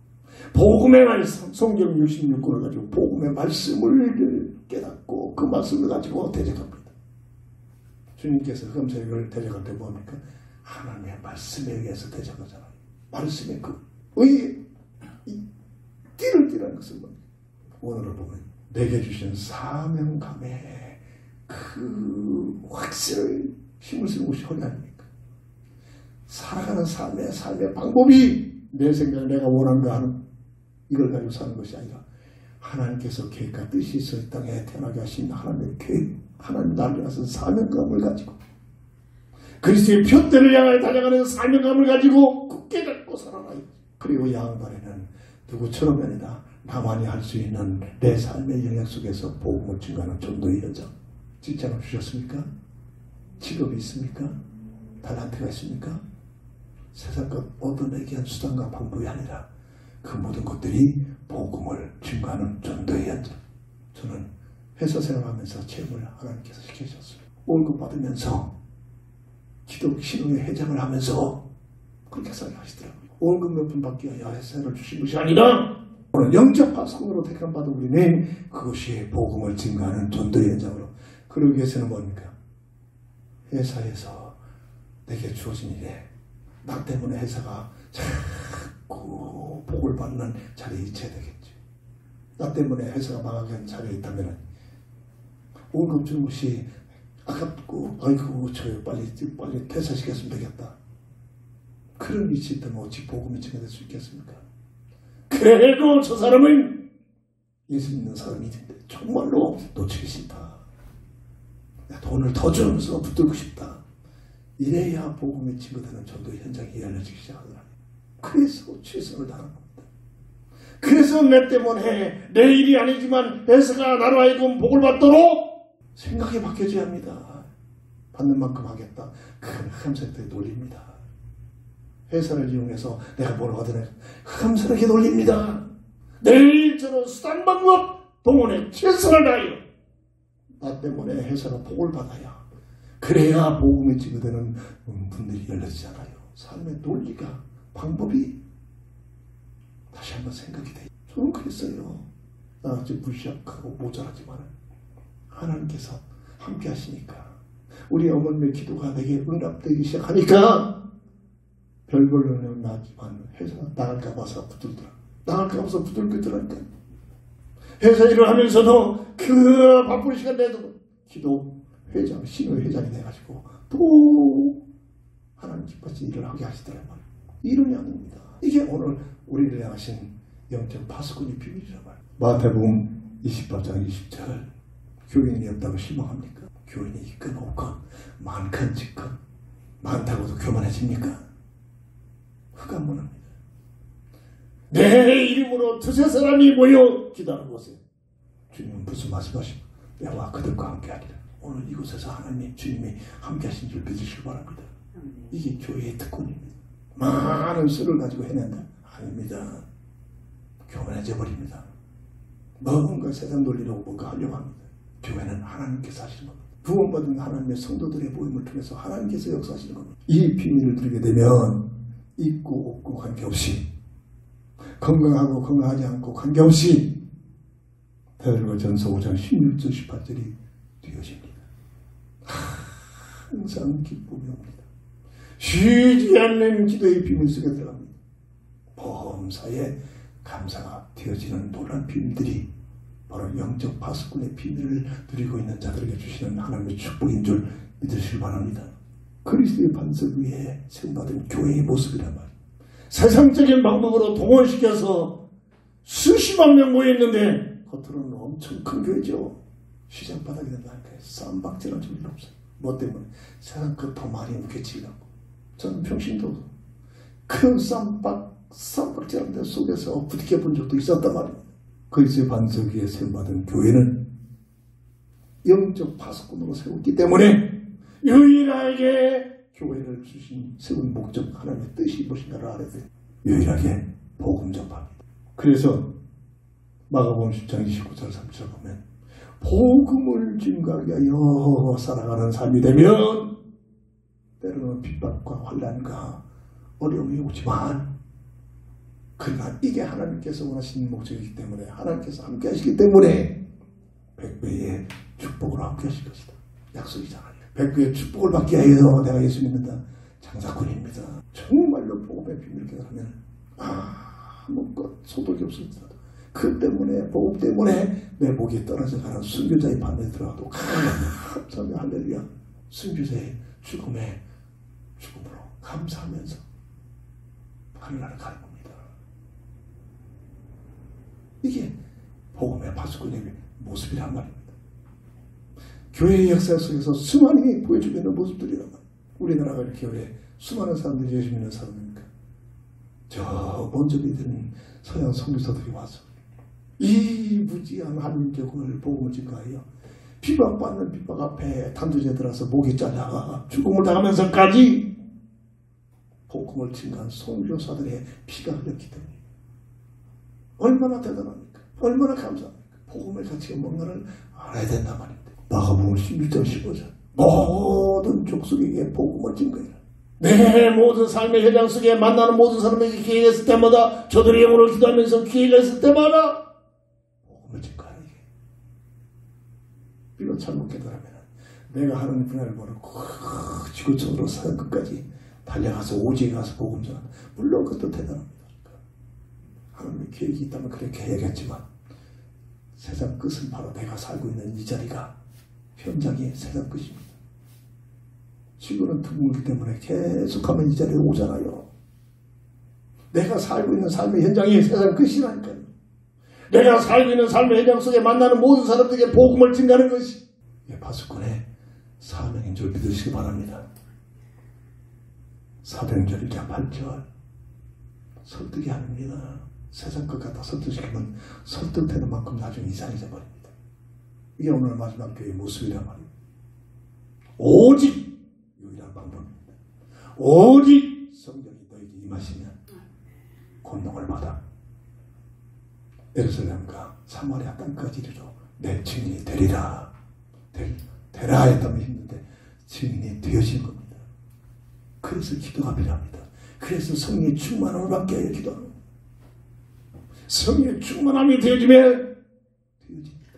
Speaker 2: 복음의 말씀, 성경 66권을 가지고 복음의 말씀을 깨닫고 그 말씀을 가지고 대적합니다. 주님께서 흑암세력을 대적할 때 뭡니까? 하나님의 말씀에 의해서 대적하잖아요. 말씀의 그 의의 띠를 띠라는 것은 뭡니까? 오늘을 보면 내게 주신 사명감의 그 확신을 힘을 쓰는 것이 허리 아닙니까? 살아가는 삶의 방법이 내 생각, 내가 원한가 하는 이걸 가지고 사는 것이 아니라 하나님께서 계획과 뜻이 있어 이 땅에 태어나게 하신 하나님의 계획, 하나님 나를 위해서 사명감을 가지고 그리스도의 표대를 향하여 달려가는 사명감을 가지고 굳게 잡고 살아가요. 그리고 양반에는 누구처럼이 아니라 나만이 할 수 있는 내 삶의 영역 속에서 복음을 증거하는 전도의 현장. 직장을 주셨습니까? 직업이 있습니까? 달란트가 있습니까? 세상과 어떤 얘기한 수단과 방법이 아니라 그 모든 것들이 복음을 증거하는 전도의 현장. 저는 회사 생활하면서 체험을 하나님께서 시켜주셨어요. 월급 받으면서 기독 신앙의 회장을 하면서 그렇게 살게 하시더라고요. 월급 몇 푼 받기 위하여 회사를 주신 것이 아니라 오늘 영적 파수꾼으로 택함받은 우리는 그것이 복음을 증거하는 전도의 현장으로. 그러기 위해서는 뭡니까? 회사에서 내게 주어진 일에 나 때문에 회사가 자꾸 복을 받는 자리에 있어야 되겠죠. 나 때문에 회사가 망하게 하는 자리에 있다면 월급 주는 것이 아깝고 아이고 저요 빨리 퇴사시켰으면 되겠다. 그런 위치에 있다면 어찌 복음이 증거될 수 있겠습니까? 그래도 저 사람은 예수 믿는 사람인데 정말로 놓치기 싫다. 돈을 더 주면서 붙들고 싶다. 이래야 복음의 증거되는 전도의 현장이 열려지기 시작하더라. 그래서 최선을 다하는 겁니다. 그래서 내 때문에 내 일이 아니지만 회사가 나로 하여금 복을 받도록 생각이 바뀌어져야 합니다. 받는 만큼 하겠다. 그건 흑암세력의 논리입니다. 회사를 이용해서 내가 뭘 하든 흑암세력의 논리입니다. 내일처럼 수단 방법 동원에 최선을 다하여 나 때문에 회사가 복을 받아야, 그래야 복음이 증거되는 분들이 열려지잖아요. 삶의 논리가, 방법이 다시 한번 생각이 돼요. 저는 그랬어요. 나같이 무시하고 모자라지만 하나님께서 함께 하시니까, 우리 어머님의 기도가 내게 응답되기 시작하니까 별걸로는 나지만 회사 나갈까 봐서 붙들더라. 나갈까 봐서 붙들더라니까. 회사 일을 하면서도 그 바쁜 시간 내도 기도 회장, 신의 회장이 돼가지고 또 하나님 기뻐하신 일을 하게 하시더라고요. 이론이 아닙니다. 이게 오늘 우리를 향하신 영적 파수꾼의 비밀이란 말이에요. 마태복음 28장 20절, 교인이 없다고 실망합니까? 교인이 있건 없건, 많건 적건, 많다고도 교만해집니까? 흑암문합니다. 내 이름으로 두세 사람이 모여 기도하는 곳에 주님은 무슨 말씀하시고, 내와 그들과 함께하리라. 오늘 이곳에서 하나님, 주님이 함께하신 줄 믿으시기 바랍니다. 이게 교회의 특권입니다. 많은 수를 가지고 해낸다? 아닙니다. 교만해져 버립니다. 뭔가 세상 논리로 뭔가 하려고 합니다. 교회는 하나님께서 하시는 겁니다. 구원받은 하나님의 성도들의 모임을 통해서 하나님께서 역사하시는 겁니다. 이 비밀을 드리게 되면 있고 없고 관계없이, 건강하고 건강하지 않고 관계없이 베드로가 전서 5장 16절 18절이 되어집니다. 항상 기쁨이 옵니다. 쉬지 않는 기도의 비밀 속에 들어갑니다. 범사에 감사가 되어지는 놀라운 비밀들이 바로 영적 파수꾼의 비밀을 누리고 있는 자들에게 주시는 하나님의 축복인 줄 믿으시기 바랍니다. 그리스도의 반석 위에 세움받은 교회의 모습이란 말이에요. 세상적인 방법으로 동원시켜서 수십만 명 모여있는데 겉으로는 엄청 큰 교회죠. 시장 바닥이 된다니까요. 쌈박질한 적이 없어요. 뭐 때문에? 세상 그 더 많이 묵혀지려고. 저는 평신도 큰 쌈박질한 데 속에서 부딪혀 본 적도 있었단 말입니다. 그리스도의 반석 위에 세움받은 교회는 영적 파수꾼으로 세웠기 때문에 유일하게 교회를 세운 목적, 하나님의 뜻이 무엇인가를 알아야 돼요. 유일하게 복음 전파입니다. 그래서 마가복음 10장 29절 30절 보면 복음을 증거하기 위하여 살아가는 삶이 되면 때로는 핍박과 환난과 어려움이 오지만, 그러나 이게 하나님께서 원하시는 목적이기 때문에, 하나님께서 함께 하시기 때문에 100배의 축복으로 함께 하실 것이다. 약속이잖아요. 100배의 축복을 받기 위해서 내가 예수 믿는다. 장사꾼입니다. 정말로 복음의 비밀을 깨달으면 아무것 소득이 없습니다. 그 때문에, 복음 때문에 내 목이 떨어져 가는 순교자의 반에 들어가도 감사하며 할렐루야, 순교자의 죽음으로 감사하면서 하늘나라를 가는 겁니다. 이게 복음의 파수꾼의 모습이란 말입니다. 교회의 역사 속에서 수많이 보여주고 있는 모습들이란 말이에요. 우리나라가 이렇게 왜 수많은 사람들이 예수 믿는 사람입니까? 저 먼저 믿은 서양 선교사들이 와서 이 무지한 한민족을 복음을 증거하여 핍박받는 핍박 앞에 단두제 들어서 목이 잘라가 죽음을 당하면서까지 복음을 증거한 선교사들의 피가 흘렸기 때문에 얼마나 대단합니까? 얼마나 감사합니까? 복음의 가치가 뭔가를 알아야 된단 말입니다. 마가복음 16장 15절, 모든 족속에게 복음을 증거해라. 내 모든 삶의 현장 속에 만나는 모든 사람에게 기회가 있을 때마다, 저들의 영으로 기도하면서 기회가 있을 때마다 복음을 증거하라. 이거 잘못 깨달으면 내가 하는 분야를 모르고 지구촌으로 세상 끝까지 달려가서 오지에 가서 복음 전한다. 물론 그것도 대단합니다. 하나님의 계획이 있다면 그렇게 해야겠지만, 세상 끝은 바로 내가 살고 있는 이 자리가 현장이 세상 끝입니다. 지구는 드물기 때문에 계속하면 이 자리에 오잖아요. 내가 살고 있는 삶의 현장이 세상 끝이라니까요. 내가 살고 있는 삶의 현장 속에 만나는 모든 사람들에게 복음을 증가하는 것이 파수꾼의 사명인 줄 믿으시기 바랍니다. 사도행전 1장 8절, 설득이 아닙니다. 세상 것 같아 설득시키면 설득되는 만큼 나중에 이상해져 버립니다. 이게 오늘 마지막 교회의 모습이란 말이에요. 오직 유일한 방법입니다. 오직 성령이 너에게 임하시면 권능을 받아 예루살렘과 사마리아 땅까지 이르러 내 증인이 되리라. 되라 했다면 힘든데 증인이 되어진 겁니다. 그래서 기도가 필요합니다. 그래서 성령의 충만함을 받게 하여 기도하는 겁니다. 성령의 충만함이 되어지면 되어집니다.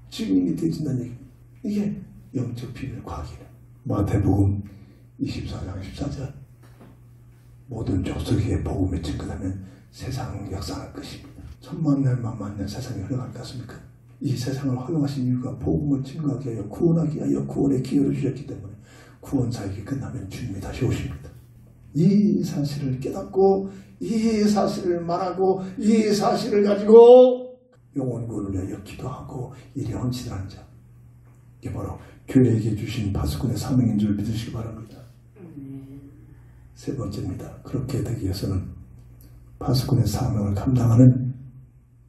Speaker 2: 증인이 되어진다는 얘기입니다. 이게 영적 비밀 과학이에요. 마태복음 24장 14절 모든 족속에게 복음을 증거하면 세상 역사할 것입니다. 천만년 만만년 세상이 흘러갈 것 같습니까? 이 세상을 허용하신 이유가 복음을 증거하기 위하여 구원하기 위하여 구원의 기회를 주셨기 때문에 구원 사역이 끝나면 주님이 다시 오십니다. 이 사실을 깨닫고 이 사실을 말하고 이 사실을 가지고 영혼 구원을 위하여 기도하고 일에 헌신하는 자, 이게 바로 교회에게 주신 파수꾼의 사명인 줄 믿으시기 바랍니다. 세 번째입니다. 그렇게 되기 위해서는 파수꾼의 사명을 감당하는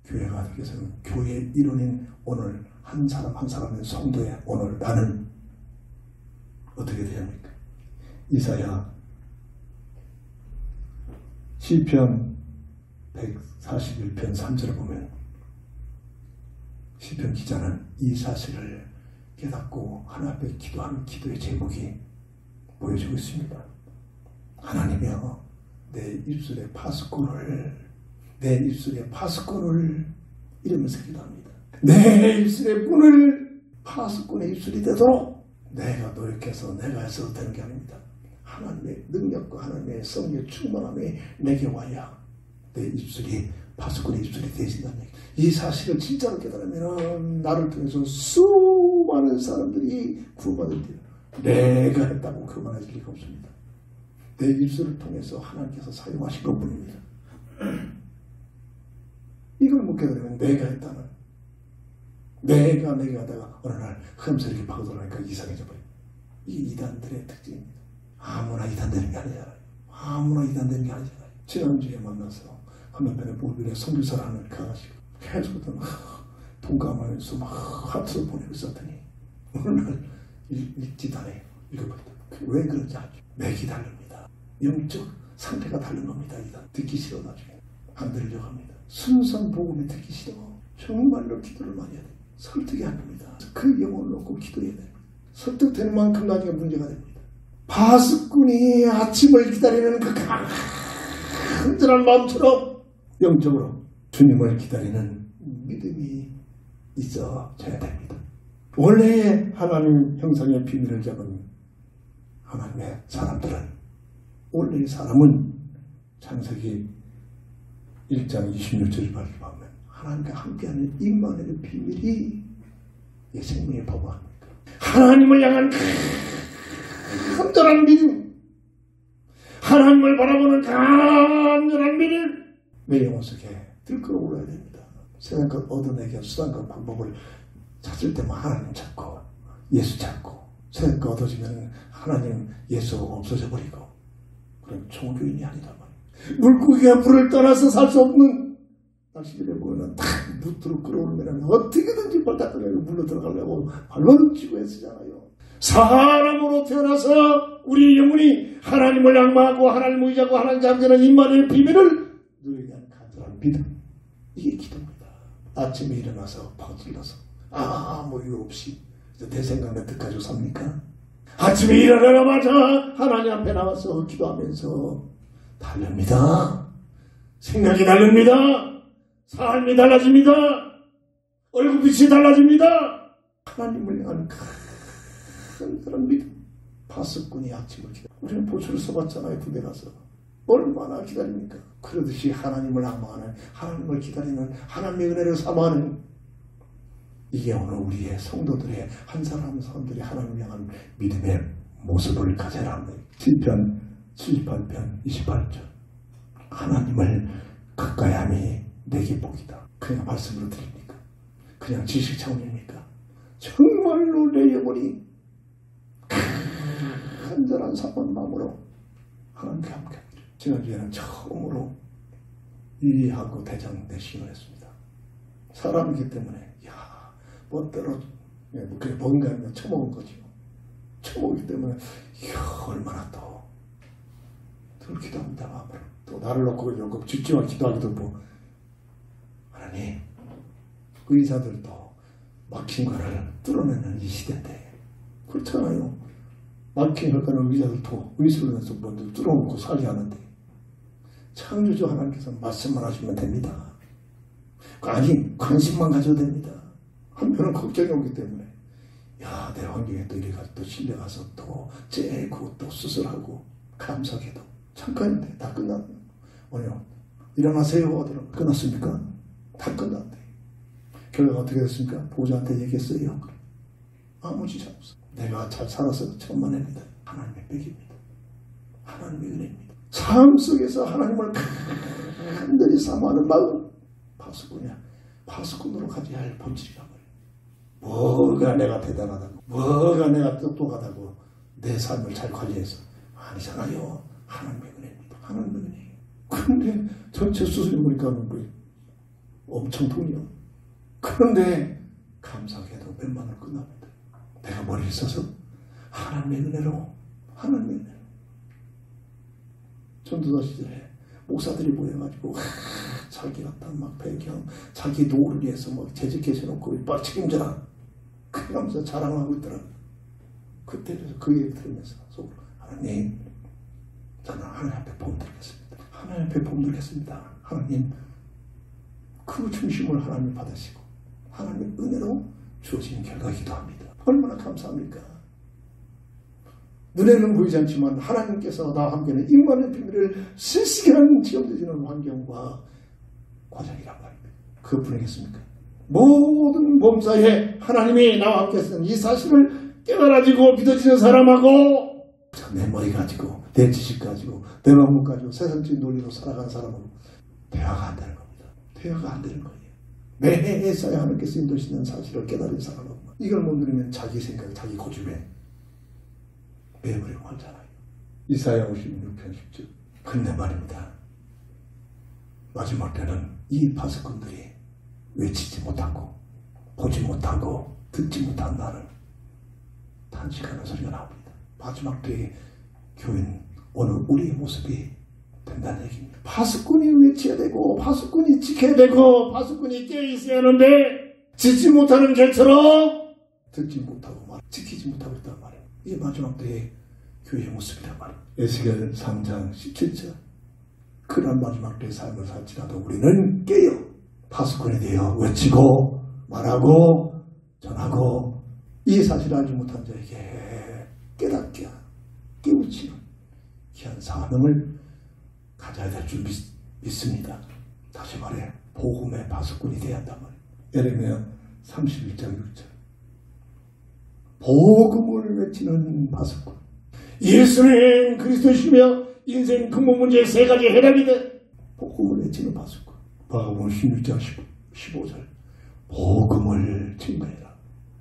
Speaker 2: 교회가 되기 위해서는 교회의 일원인 오늘 한 사람 한 사람의 성도의 오늘 나는 어떻게 돼야 합니까? 이사야 시편 141편 3절을 보면 시편 기자는 이 사실을 깨닫고 하나님 앞에 기도하는 기도의 제목이 보여주고 있습니다. 하나님이여 내 입술의 파수꾼을 이러면서 기도합니다. 내 입술의 꾼을 파수꾼의 입술이 되도록 내가 노력해서 내가 해서도 되는 게 아닙니다. 하나님의 능력과 하나님의 성령의 충만함이 내게 와야 내 입술이 파수꾼의 입술이 되신다는 얘기. 이 사실을 진짜로 깨달으면 나를 통해서 수많은 사람들이 구원받을 때 내가 했다고 그만하실 리가 없습니다. 내 입술을 통해서 하나님께서 사용하신 것뿐입니다. 이걸 못 깨달으면 내가 했다는 내가 하다가 어느 날 흠새 이렇게 파고들어가니까 이상해져 버려요. 이게 이단들의 특징입니다. 아무나 이단되는 게 아니잖아요. 지난주에 만나서 건너편에 모빌에 성교사를 하는 강아지가 계속 동감하면서 막 하트를 보내고 있었더니 어느 날 읽지도 않아요. 읽어버리다. 왜 그런지 아죠. 맥이 다릅니다. 영적 상태가 다른 겁니다. 이단 듣기 싫어 나중에 안 들으려고 합니다. 순수한 복음이 듣기 싫어. 정말로 기도를 많이 해야 돼요. 설득이 안 됩니다. 그 영혼을 놓고 기도해야 돼요. 설득되는 만큼 나중에 문제가 됩니다. 파수꾼이 아침을 기다리는 그 간절한 마음처럼 영적으로 주님을 기다리는 믿음이 있어져야 됩니다. 원래의 하나님 형상의 비밀을 잡은 하나님의 사람들은 원래의 사람은 창세기 1장 26절을 보면 하나님과 함께하는 임마누엘의 비밀이 이 생명의 법 아닙니까? 하나님을 향한 간절한 믿음, 하나님을 바라보는 간절한 믿음, 내 영혼 속에 들끓어올라야 됩니다. 세상 것 얻어내기 수단과 방법을 찾을 때만 하나님 찾고 예수 찾고 세상 것 얻어지면 하나님 예수 없어져 버리고 그런 종교인이 아니다 말이에요. 물고기가 물을 떠나서 살 수 없는 날씨들에 보면 다 무트로 끌어오르면 어떻게든지 발닦으려고 물로 들어가려고 발버둥 치고 애쓰잖아요. 사람으로 태어나서 우리 영혼이 하나님을 앙망하고 하나님을 의지하고 하나님 잠기는 임마누엘의 비밀을 누리게 하는 간절한 믿음, 이게 기도입니다. 아침에 일어나서 파질러서 아무 이유 없이 내 생각 내 뜻 가지고 삽니까? 아침에 일어나자마자 하나님 앞에 나와서 기도하면서 달릅니다. 생각이 다릅니다. 삶이 달라집니다. 얼굴빛이 달라집니다. 하나님을 향한 간절한 믿음. 파수꾼이 아침을 기다려. 우리는 보초를 써봤잖아요. 군대 가서. 얼마나 기다립니까? 그러듯이 하나님을 앙망하는, 하나님을 기다리는, 하나님의 은혜를 사모하는, 이게 오늘 우리의 성도들의 한 사람 한 사람들이 하나님을 향한 믿음의 모습을 가져야 합니다. 시편 78편 28절. 하나님을 가까이 함이 내게 복이다. 그냥 말씀으로 드립니까? 그냥 지식 차원입니까? 정말로 내 영혼이 간절한 사모한 마음으로 하나님께 함께하기를. 지난주에는 처음으로 이하고 대장 대신을 했습니다. 사람이기 때문에 멋대로 그게 뭔가 하면 처먹은 거죠. 처먹기 때문에 얼마나 더 기도합니다. 마음으로. 또 나를 놓고 집중하고 기도하기도 하나님 의사들도 막힌 거를 뚫어내는 이 시대인데 그렇잖아요. 마케팅할까는 의자들도 의술에서 먼저 뚫어놓고 살게 하는데 창조주 하나님께서 말씀만 하시면 됩니다. 아니 관심만 가져도 됩니다. 한편은 걱정이 오기 때문에 야, 내 환경에 또 이래가지고 또 실려 가서 또 째고 또 수술하고 감사하게도 잠깐인데 다 끝났네. 뭐냐 일어나세요 하더라고. 끝났습니까? 다 끝났대. 결과가 어떻게 됐습니까? 보호자한테 얘기했어요. 아무 짓 없어. 내가 잘 살아서 천만입니다. 하나님의 백입니다. 하나님의 은혜입니다. 삶 속에서 하나님을 간절히 사모하는 마음 파수꾼이야. 파수꾼으로 가져야 할 본질이란 말이야. 뭐가 내가 대단하다고 뭐가 내가 똑똑하다고 내 삶을 잘 관리해서 아니잖아요. 하나님의 은혜입니다. 하나님의 은혜예요. 그런데 전체 수술해 보니까 엄청 돈이요. 그런데 감사하게도 몇만 원 끝납니다. 내가 머리를 써서 하나님의 은혜로 하나님의 은혜로 전도사 시절에 목사들이 모여가지고 자기 같은 막 배경 자기 노후를 위해서 막 재직해서놓고 빨리 책임져라 그러면서 자랑하고 있더라고요. 그때 그 얘기 들으면서 속으로 하나님 저는 하나님 앞에 봄들겠습니다. 하나님 앞에 봄들겠습니다. 하나님 그 중심을 하나님 받으시고 하나님 은혜로 주어진 결과이기도 합니다. 얼마나 감사합니까? 눈에는 보이지 않지만 하나님께서 나와 함께는 임마누엘 비밀을 실시간 지어주시는 환경과 과정이란 말입니다. 그것뿐이겠습니까? 모든 범사에 하나님이 나와 함께 쓴 이 사실을 깨달아지고 믿어지는 사람하고 내 머리 가지고 내 지식 가지고 내 마음 가지고 세상적인 논리로 살아가는 사람하고 대화가 안 되는 겁니다. 대화가 안 되는 거예요. 매사에 하나님께서 인도시는 사실을 깨달은 사람하고 이걸 못 누리면 자기 생각, 자기 고집에 매버리고 하잖아요. 이사야 56편 10절. 근데 말입니다. 마지막 때는 이 파수꾼들이 외치지 못하고 보지 못하고 듣지 못한 나를 탄식하는 소리가 나옵니다. 마지막 때에 교회는 오늘 우리의 모습이 된다는 얘기입니다. 파수꾼이 외쳐야 되고 파수꾼이 지켜야 되고 파수꾼이 깨어있어야 하는데 짓지 못하는 개처럼 듣지 못하고 지키지 못하고 있단 말이에요. 이게 마지막 때의 교회의 모습이란 말이에요. 에스겔 3장 17절. 그런 마지막 때의 삶을 살지라도 우리는 깨어 파수꾼이 되어 외치고 말하고 전하고 이 사실을 알지 못한 자에게 깨닫게 깨우치는 귀한 사명을 가져야 될 줄 믿습니다. 다시 말해 복음의 파수꾼이 되어야 한단 말이에요. 예레미야 31장 6절. 복음을 외치는 파수꾼. 예수는 그리스도시며 인생 근본 문제의 세 가지 해답이 돼. 복음을 외치는 파수꾼. 마가복음 16장 15절. 복음을 증거해라.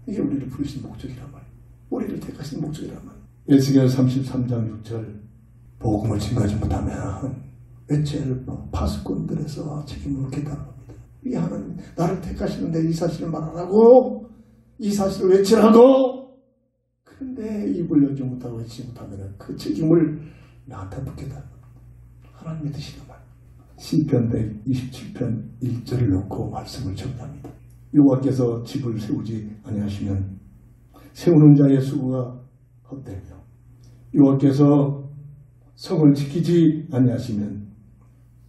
Speaker 2: 이게 우리를 부르신 목적이란 말이에요. 우리를 택하신 목적이란 말이에요. 에스겔 33장 6절. 복음을 증거하지 못하면 외칠 파수꾼들에서 책임을 묻겠다는 겁니다. 이 하나님 나를 택하시는데 이 사실을 말하라고 이 사실을 외치라고. 그런데 입을 열지 못하고 외치지 못하면 그 책임을 나한테 묻겠다는 겁니다. 하나님의 뜻이란 말이에요. 시편 127편 1절을 놓고 말씀을 정리합니다. 여호와께서 집을 세우지 아니하시면 세우는 자의 수고가 헛되며 여호와께서 성을 지키지 아니하시면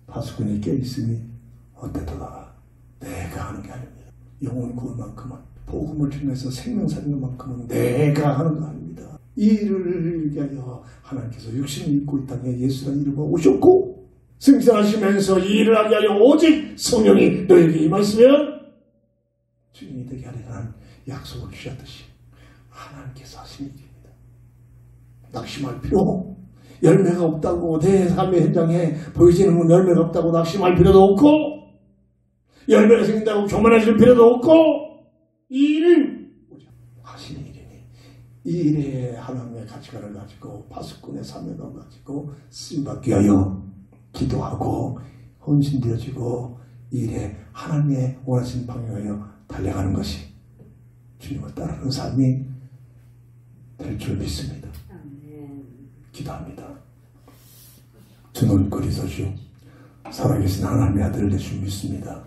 Speaker 2: 파수꾼이 깨있으니 헛되도다. 내가 하는 게 아닙니다. 영혼 구원 만큼은 복음을 통해서 생명 살리는 만큼은 내가 하는 거 아닙니다. 이 일을 위하여 하나님께서 육신을 입고 이 땅에 예수라는 이름으로 오셨고 승천하시면서 이 일을 하게 하려 오직 성령이 너에게 임하시면 주인이 되게 하리라는 약속을 주셨듯이 하나님께서 하신 일입니다. 낙심할 필요 열매가 없다고 내 삶의 현장에 보여지는 건 열매가 없다고 낙심할 필요도 없고 열매가 생긴다고 교만해질 필요도 없고 이 일은 하시는 일이니 이 일에 하나님의 가치관을 가지고 파수꾼의 사명을 가지고 쓰임받기 위하여 기도하고 헌신되어지고 이 일에 하나님의 원하시는 방향하여 달려가는 것이 주님을 따르는 삶이 될 줄 믿습니다. 기도합니다. 주는 그리스도시요 살아계신 하나님의 아들을 되신 믿습니다.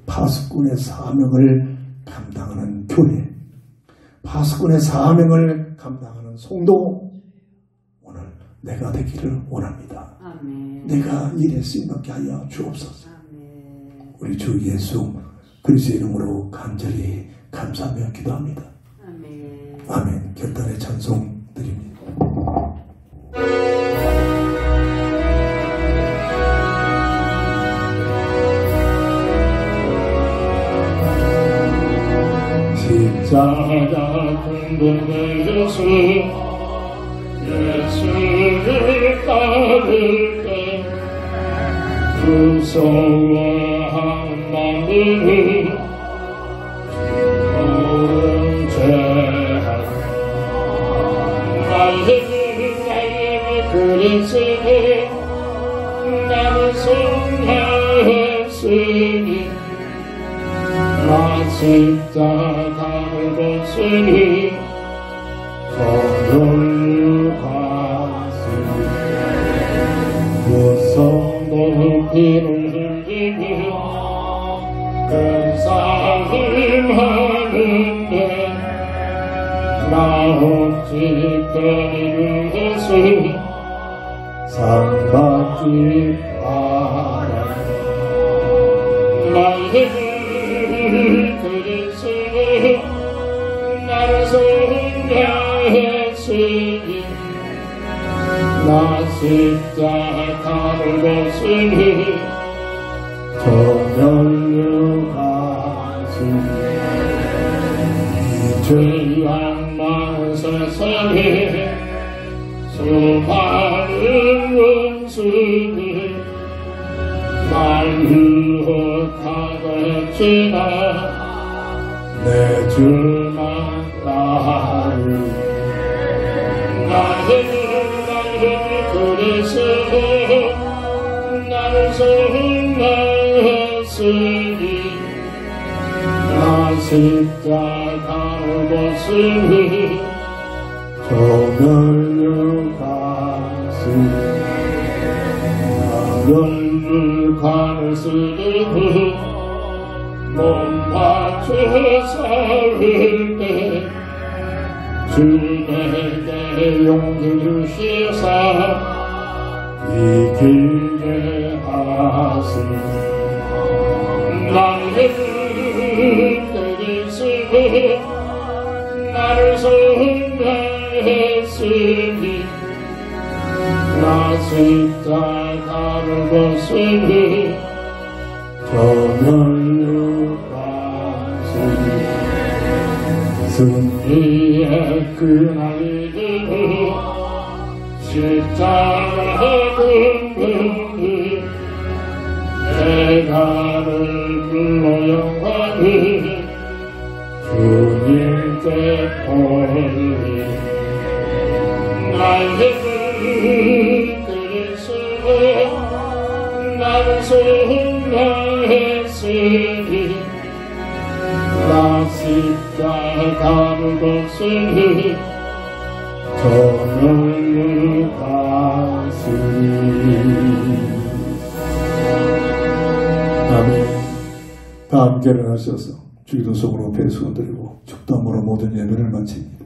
Speaker 2: 파수꾼의 사명을 감당하는 교회 파수꾼의 사명을 감당하는 성도 오늘 내가 되기를 원합니다.
Speaker 3: 아멘.
Speaker 2: 내가 일에 쓰임받게 하여 주옵소서.
Speaker 3: 아멘.
Speaker 2: 우리 주 예수 그리스도의 이름으로 간절히 감사하며 기도합니다.
Speaker 3: 아멘.
Speaker 2: 아멘. 결단의 찬송 드립니다.
Speaker 1: 십자가 근본의 예수 예수를 따를 때 무서워하는 마음으로 모른 죄악 나에게 그리스도 나를 성하였으니 나 십자가를 벗으니 정결 갔으니 무성도 피를 흘리며 근사를 하는데 나 오직 너희를 해서 상받기 바라 나의 그리스도 나를 성하였으니 나 십자가를 벗으니 정결로 갔으니 이 죄악 많은 세상에 수많은 원수들 날 유혹하고 했지만 내 주만 나를 나의 그리스도 나를 성하였으니 나 십자가를 벗으니 정결로 갔으니 열luc한 쓰듯 몸 바쳐 살을 때 주에게 용기 주시사 이기게 하시니 나의 그리스도 나를 성하였으니 나 십자가를 벗으니 정결로 갔으니 승리의 그날이 되고 십자가 근본이 내가를 불러 영광을 주님께 돌리 나의 그리스도 나를 성하였으니 나 십자가를 벗으니 정결로 갔으니
Speaker 2: 아멘. 다 함께 일어나셔서 주기도 속으로 배수원 드리고 축도함으로 모든 예배를 마칩니다.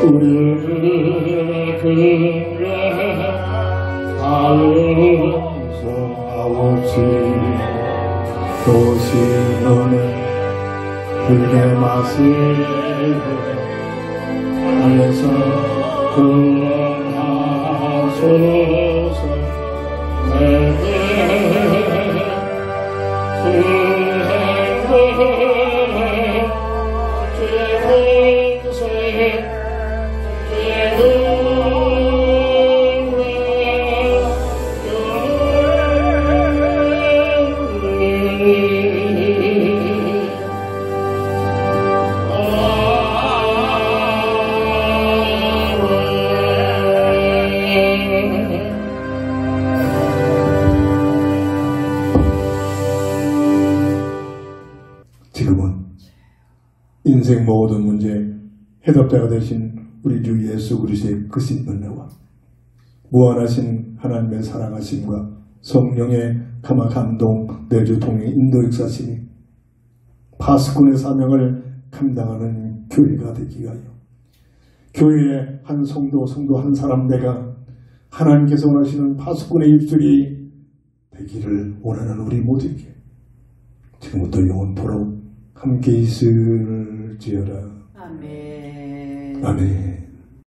Speaker 1: 우리의 그래 하용서
Speaker 2: 아버지 도시 너는 그의 맛을 안에서
Speaker 1: 구원하소서. 내게 주 행복을 주의 권세 주의
Speaker 2: 지금은 인생 모든 문제 해답자가 되신 우리 주 예수 그리스도의 크신 은혜와 무한하신 하나님의 사랑하심과 성령의 감화 감동 내주 통행 인도 역사심이 파수꾼의 사명을 감당하는 교회가 되기 위하여 교회의 한 성도 한 사람 내가 하나님께서 원하시는 파수꾼의 입술이 되기를 원하는 우리 모두에게 지금부터 영원토록 함께 있을지어다.
Speaker 3: 아멘.
Speaker 2: 아멘.